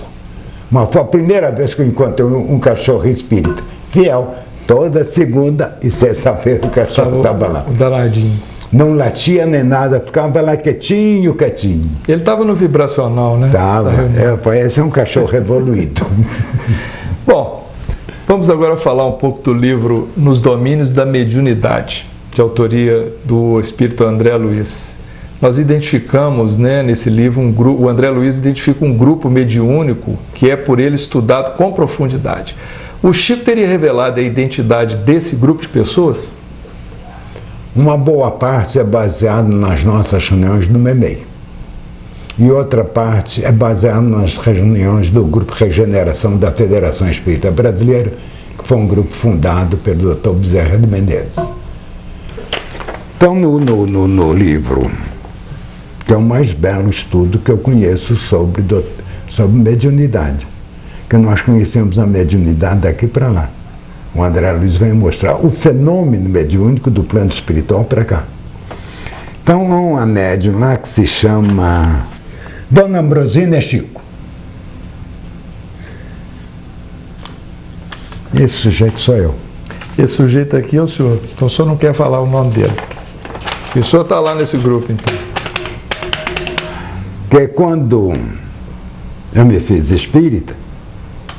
Mas foi a primeira vez que eu encontrei um cachorro espírita, fiel. Toda segunda e sexta-feira o cachorro estava lá. Danadinho. Não latia nem nada, ficava lá quietinho, quietinho. Ele estava no vibracional, né? Estava. Esse é um cachorro evoluído. Bom, vamos agora falar um pouco do livro Nos Domínios da Mediunidade, de autoria do espírito André Luiz. Nós identificamos, né, nesse livro, o André Luiz identifica um grupo mediúnico que é por ele estudado com profundidade. O Chico teria revelado a identidade desse grupo de pessoas? Uma boa parte é baseada nas nossas reuniões do MEMEI. E outra parte é baseada nas reuniões do Grupo Regeneração da Federação Espírita Brasileira, que foi um grupo fundado pelo Dr. Bezerra de Menezes. Então, no livro, que é o mais belo estudo que eu conheço sobre mediunidade, que nós conhecemos a mediunidade daqui para lá. O André Luiz vem mostrar o fenômeno mediúnico do plano espiritual para cá. Então há uma médium lá que se chama Dona Ambrosina Chico. Esse sujeito sou eu. Esse sujeito aqui é o senhor. Então o senhor não quer falar o nome dele. E o senhor está lá nesse grupo, então. Que quando eu me fiz espírita,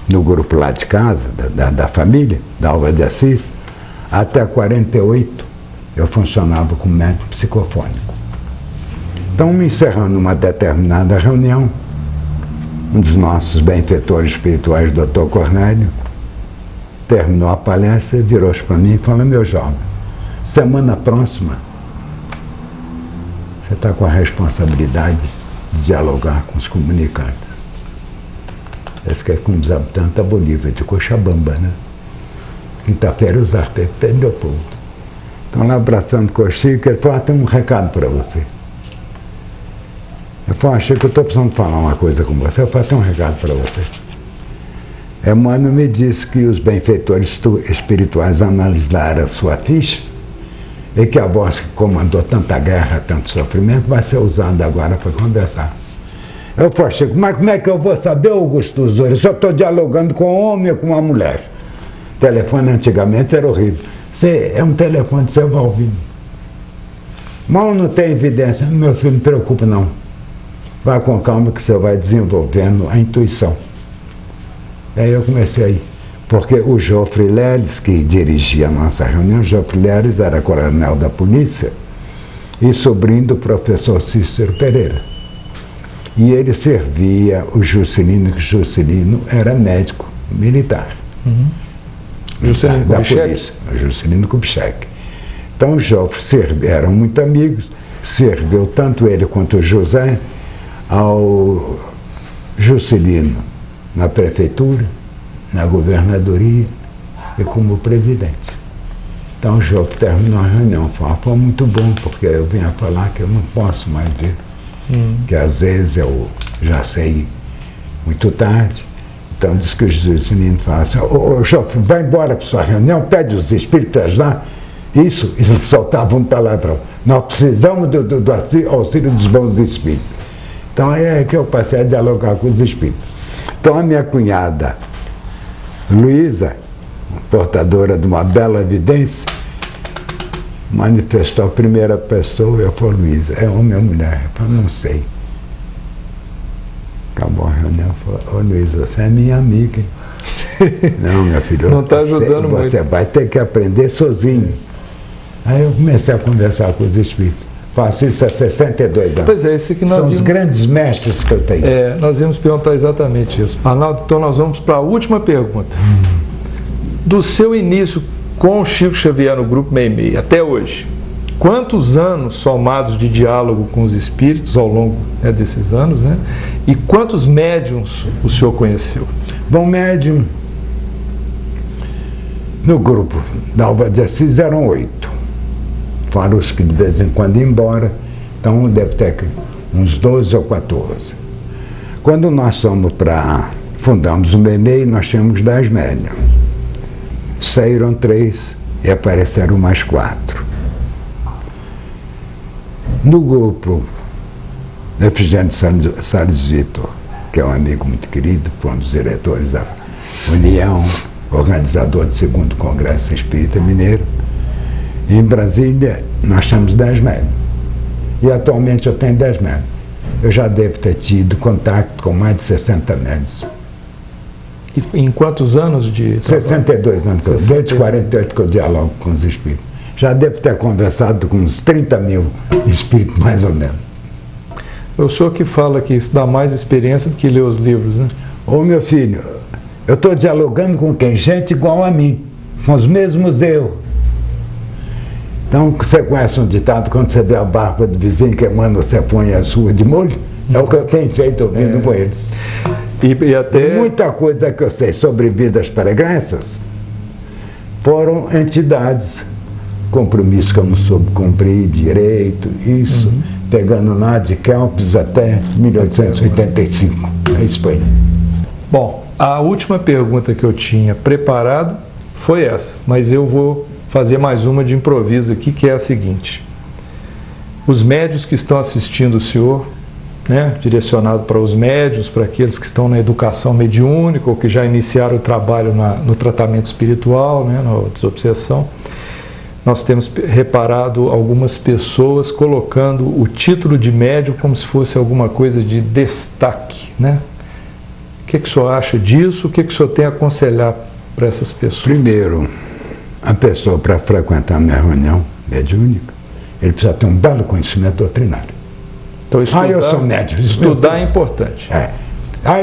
no grupo lá de casa, da família, da Alva de Assis, até 48 eu funcionava como médico psicofônico. Então, me encerrando uma determinada reunião, um dos nossos benfeitores espirituais, Dr. Cornélio, terminou a palestra e virou-se para mim e falou: meu jovem, semana próxima você está com a responsabilidade de dialogar com os comunicantes. Eu fiquei com os habitantes da Bolívia, de Cochabamba, né? Quinta-feira os arquitetos de Leopoldo. Estão lá abraçando com o Chico, ele falou: tem um recado para você. Eu falei: Chico, eu estou precisando falar uma coisa com você. Eu falei: tem um recado para você. Emmanuel me disse que os benfeitores espirituais analisaram a sua ficha e que a voz que comandou tanta guerra, tanto sofrimento, vai ser usada agora para conversar. Eu falei: Chico, mas como é que eu vou saber, Augusto Osório, se eu estou dialogando com um homem ou com uma mulher? O telefone antigamente era horrível. É um telefone, você vai ouvindo. Mal não tem evidência. Meu filho, não preocupe não. Vai com calma que você vai desenvolvendo a intuição. Aí eu comecei aí. Porque o Joffre Leles, que dirigia a nossa reunião, Joffre Leles era coronel da polícia e sobrinho do professor Cícero Pereira. E ele servia o Juscelino, que Juscelino era médico militar. Juscelino Kubitschek? Juscelino Kubitschek. Então o Joffre eram muito amigos, serviu tanto ele quanto o José ao Juscelino na prefeitura, na governadoria e como presidente. Então o Joffre terminou a reunião, falou: foi muito bom, porque eu vinha falar que eu não posso mais vir, que às vezes eu já sei muito tarde. Então diz que o Juscelino fala assim: ô Joffre, vai embora para sua reunião, pede os espíritos lá. Isso, eles soltavam um palavrão. Nós precisamos do auxílio dos bons espíritos. Então aí é que eu passei a dialogar com os espíritos. Então a minha cunhada Luísa, portadora de uma bela evidência, manifestou a primeira pessoa. Eu falei: Luísa, é homem ou mulher? Eu falei: não sei. Acabou a reunião, falou: ô Luísa, você é minha amiga. Não, minha filha, não está ajudando muito. Você vai ter que aprender sozinho. Aí eu comecei a conversar com os espíritos. Faço isso há 62 anos. Pois é, esse que nós são os grandes mestres que eu tenho. Nós íamos perguntar exatamente isso. Arnaldo, então nós vamos para a última pergunta. Do seu início com o Chico Xavier no Grupo 66 até hoje, quantos anos somados de diálogo com os espíritos ao longo desses anos, né? E quantos médiums o senhor conheceu? Bom, médium, no grupo da Alva de Assis eram 8. Fora os que de vez em quando iam embora, então deve ter uns 12 ou 14. Quando nós fundamos o MEMEI, nós tínhamos 10 médiums. Saíram 3 e apareceram mais 4. No grupo Efigênio Salles Vitor, que é um amigo muito querido, foi um dos diretores da União, organizador do 2º Congresso Espírita Mineiro, em Brasília nós temos 10 médiums. E atualmente eu tenho 10 médiums. Eu já devo ter tido contato com mais de 60 médiums. E em quantos anos de trabalho? 62 anos, desde 48 que eu dialogo com os espíritos. Já devo ter conversado com uns 30 mil espíritos, mais ou menos. O senhor que fala que isso dá mais experiência do que ler os livros, né? Ô meu filho, eu estou dialogando com quem? Gente igual a mim, com os mesmos erros. Então, você conhece um ditado: quando você vê a barba do vizinho queimando, você põe a sua de molho? É o que eu tenho feito ouvindo com eles. E até... Muita coisa que eu sei sobre vidas pregressas foram entidades. Compromisso que eu não soube cumprir direito, isso, pegando lá de Kelps até 1885, na Espanha. Bom, a última pergunta que eu tinha preparado foi essa, mas eu vou fazer mais uma de improviso aqui, que é a seguinte: os médios que estão assistindo o senhor, né, direcionado para os médios, para aqueles que estão na educação mediúnica ou que já iniciaram o trabalho no tratamento espiritual, né, na desobsessão, nós temos reparado algumas pessoas colocando o título de médium como se fosse alguma coisa de destaque, né? O que o senhor acha disso? O que o senhor tem a aconselhar para essas pessoas? Primeiro, a pessoa, para frequentar a minha reunião mediúnica, ele precisa ter um belo conhecimento doutrinário. Então, eu sou médium. Estudar é importante.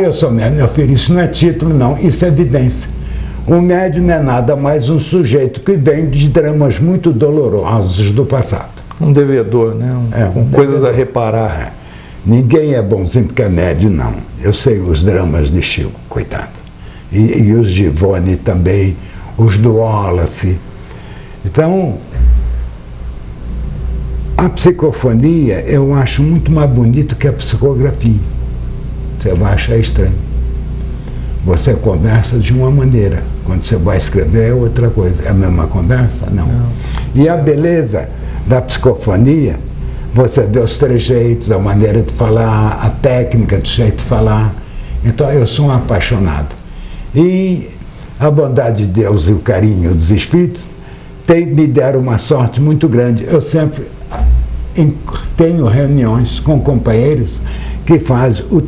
Eu sou médium, meu filho, isso não é título, não, isso é evidência. O médium não é nada mais um sujeito que vem de dramas muito dolorosos do passado. Um devedor, né? Com coisas a reparar. Ninguém é bonzinho porque é médium, não. Eu sei os dramas de Chico, coitado. E os de Ivone também, os do Wallace. Então, a psicofonia eu acho muito mais bonito que a psicografia. Você vai achar estranho. Você conversa de uma maneira, quando você vai escrever é outra coisa. É a mesma conversa? Não. E a beleza da psicofonia, você vê os trejeitos, a maneira de falar, a técnica do jeito de falar. Então eu sou um apaixonado. E a bondade de Deus e o carinho dos espíritos me deram uma sorte muito grande. Eu sempre tenho reuniões com companheiros que fazem o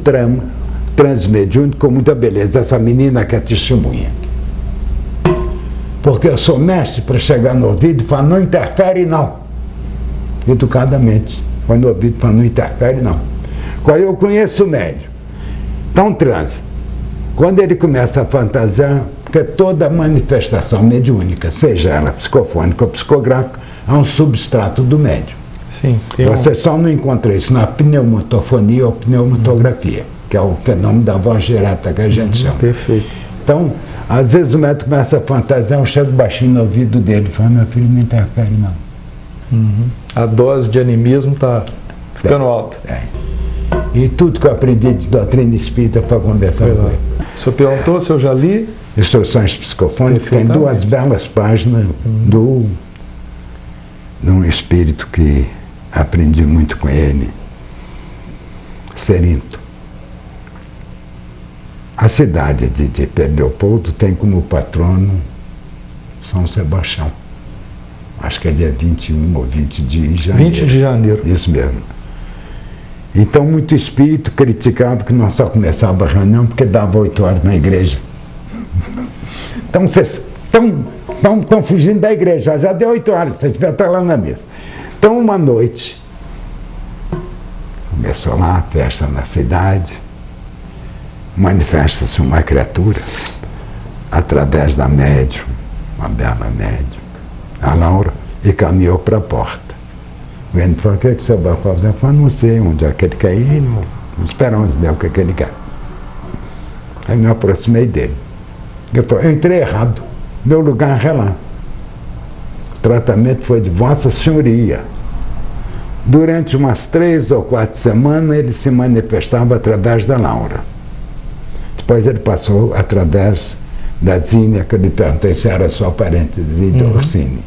transmediúnico com muita beleza. Essa menina que é testemunha. Porque eu sou mestre para chegar no ouvido e falar, não interfere não. Educadamente. Põe no ouvido e fala, não interfere não. Qual eu conheço o médium. Então transe. Quando ele começa a fantasiar, porque toda manifestação mediúnica, seja ela psicofônica ou psicográfica, há um substrato do médium. Sim, você só não encontra isso na pneumatofonia ou pneumotografia, que é o fenômeno da voz direta que a gente chama. Perfeito. Então, às vezes o médico começa a fantasiar, eu chego baixinho no ouvido dele e falo, meu filho, não interfere não. A dose de animismo está ficando alta. E tudo que eu aprendi de doutrina espírita para conversar com ele. O senhor perguntou se eu já li? Instruções psicofônicas, tem 2 belas páginas de um espírito que aprendi muito com ele, Serinto. A cidade de Pedro Leopoldo tem como patrono São Sebastião. Acho que é dia 21 ou 20 de janeiro. 20 de janeiro. Isso mesmo. Então, muito espírito criticava que nós só começava a reunião porque dava 8 horas na igreja. Então, vocês estão fugindo da igreja, já deu 8 horas, vocês devem estar lá na mesa. Então, uma noite, começou lá a festa na cidade, manifesta-se uma criatura, através da médium, uma bela médium, a Laura, e caminhou para a porta. O Enio falou, o que você vai fazer? Eu falei, não sei onde é que ele quer ir, não espera onde ver o que ele quer. Aí me aproximei dele. Ele falou, eu entrei errado, meu lugar é lá. O tratamento foi de Vossa Senhoria. Durante umas 3 ou 4 semanas ele se manifestava através da Laura. Depois ele passou através da Zínia, que eu lhe perguntei se era sua parente de Orsini.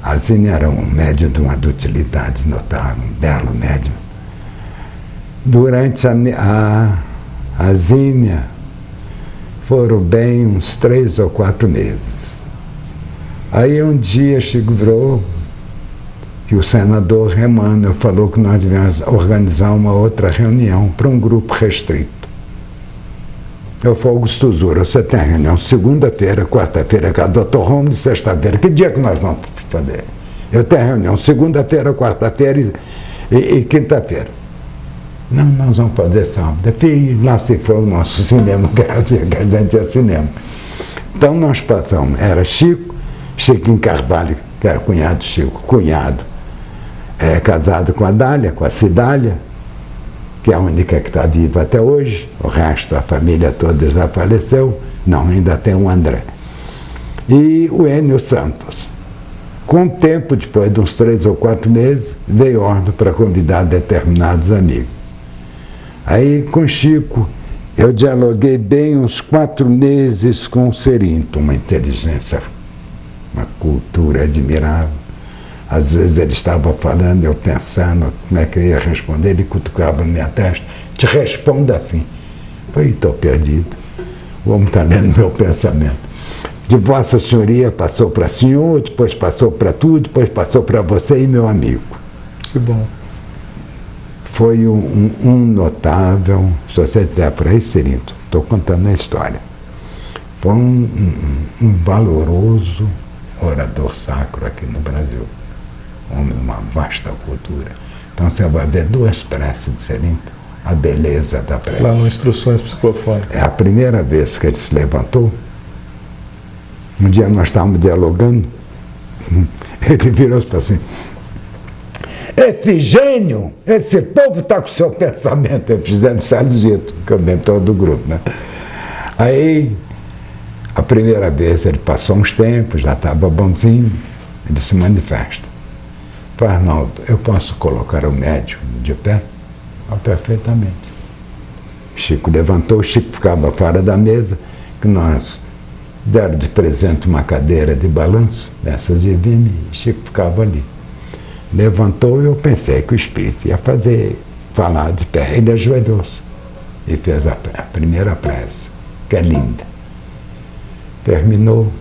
A Zínia era um médium de uma dutilidade notável, um belo médium. Durante a Zínia foram bem uns 3 ou 4 meses. Aí um dia chegou que o senador Emmanuel falou que nós devíamos organizar uma outra reunião para um grupo restrito. Eu falei, Augusto Zura, você tem reunião segunda-feira, quarta-feira, com a Dr. Romulo, sexta-feira. Que dia que nós vamos fazer? Eu tenho reunião segunda-feira, quarta-feira e quinta-feira. Não, nós vamos fazer sábado. E lá se foi o nosso cinema, que a gente é cinema. Então nós passamos, era Chiquinho Carvalho, que era cunhado do Chico, casado com a Dália, com a Cidália, que é a única que está viva até hoje, o resto, a família toda já faleceu, não, ainda tem o André. E o Enio Santos. Com o tempo, depois de uns 3 ou 4 meses, veio ordem para convidar determinados amigos. Aí, com Chico, eu dialoguei bem uns 4 meses com o Serinto, uma inteligência, uma cultura admirável. Às vezes ele estava falando, eu pensando como é que eu ia responder, ele cutucava na minha testa, te responda assim. Eu falei, estou perdido, o homem está lendo meu pensamento. De Vossa Senhoria passou para senhor, depois passou para tu, depois passou para você e meu amigo. Que bom. foi um notável, se você der por aí, Cerinto, estou contando a história. Foi um valoroso orador sacro aqui no Brasil, homem de uma vasta cultura. Então você vai ver duas preces de Cerinto, a beleza da prece. Lá no Instruções Psicofônicas. É a primeira vez que ele se levantou. Um dia nós estávamos dialogando, ele virou-se e falou assim: Efigênio, esse povo está com o seu pensamento. Efigênio Salzito, que é o mentor do grupo, né? Aí, a primeira vez ele passou uns tempos, já estava bonzinho, ele se manifesta. Fala: Arnaldo, eu posso colocar o médium de pé? Perfeitamente. Chico levantou, o Chico ficava fora da mesa, que nós deram de presente uma cadeira de balanço, dessas de vime, e Chico ficava ali. Levantou e eu pensei que o espírito ia falar de pé. Ele ajoelhou-se e fez a primeira prece, que é linda. Terminou,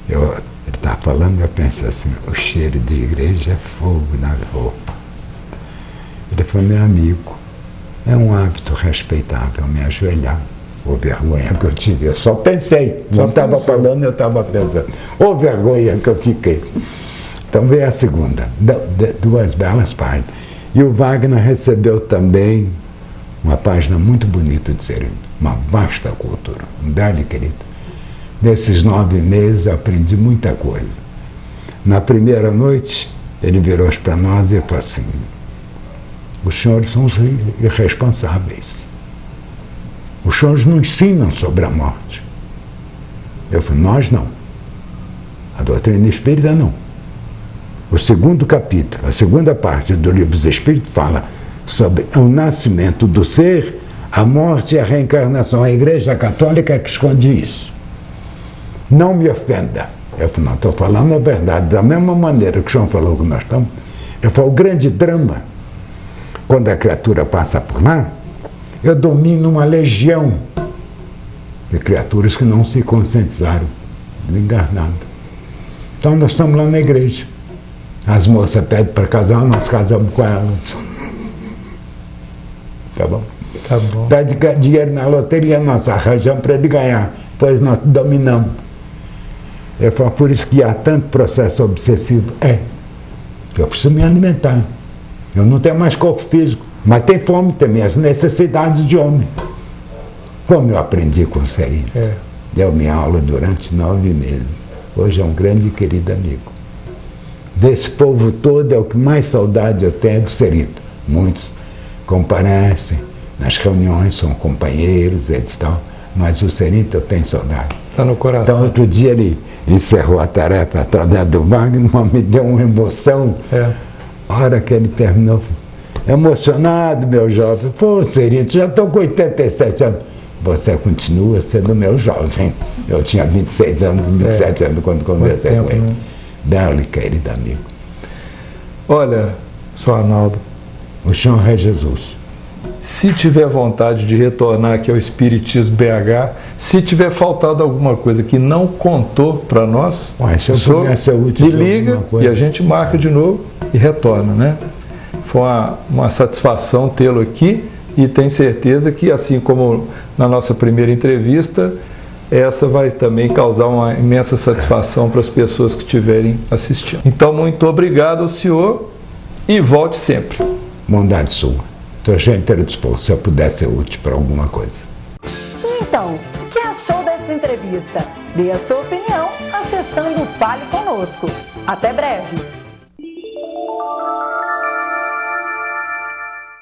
ele estava falando, eu pensei assim: o cheiro de igreja é fogo na roupa. Ele foi meu amigo. É um hábito respeitável me ajoelhar. Ô vergonha que eu tive, eu só pensei. Não estava falando, eu estava pensando. Ô vergonha que eu fiquei. Então veio a segunda, duas belas páginas. E o Wagner recebeu também uma página muito bonita de Cerinto, uma vasta cultura, um belo e querido. Nesses 9 meses eu aprendi muita coisa. Na primeira noite, ele virou-se para nós e falou assim: os senhores são os irresponsáveis. Os senhores não ensinam sobre a morte. Eu falei: nós não. A doutrina espírita não. O segundo capítulo, a segunda parte do Livro dos Espíritos fala sobre o nascimento do ser, a morte e a reencarnação. A Igreja Católica é que esconde isso. Não me ofenda. Eu falei: não, estou falando a verdade. Da mesma maneira que o senhor falou que nós estamos. Eu falei: o grande drama, quando a criatura passa por lá, eu domino uma legião de criaturas que não se conscientizaram do encarnado. Então nós estamos lá na igreja. As moças pedem para casar, nós casamos com elas. Tá bom? Tá bom. Pede dinheiro na loteria, nós arranjamos para ele ganhar. Depois nós dominamos. Eu falo: por isso que há tanto processo obsessivo. Eu preciso me alimentar. Eu não tenho mais corpo físico, mas tenho fome, tenho minhas necessidades de homem. Como eu aprendi com o Cerinto. Deu minha aula durante 9 meses. Hoje é um grande e querido amigo. Desse povo todo, é o que mais saudade eu tenho do Cerinto. Muitos comparecem nas reuniões, são companheiros, etc. Mas o Cerinto eu tenho saudade. Está no coração. Então, outro dia ele encerrou a tarefa através do Wagner, mas me deu uma emoção. A hora que ele terminou, emocionado, meu jovem. Pô, Cerinto, já estou com 87 anos. Você continua sendo meu jovem. Eu tinha 26 anos, 27 anos quando conversei com ele. Né? Belo e querido amigo. Olha, Sr. Arnaldo, o senhor é Jesus. Se tiver vontade de retornar aqui ao Espiritismo BH, se tiver faltado alguma coisa que não contou para nós, se eu puder ser útil, me liga e a gente marca de novo e retorna, né? Foi uma satisfação tê-lo aqui e tenho certeza que, assim como na nossa primeira entrevista, essa vai também causar uma imensa satisfação para as pessoas que estiverem assistindo. Então, muito obrigado ao senhor e volte sempre. Bondade sua. Estou sempre disposto, se eu puder ser útil para alguma coisa. Então, o que achou desta entrevista? Dê a sua opinião acessando o Fale Conosco. Até breve!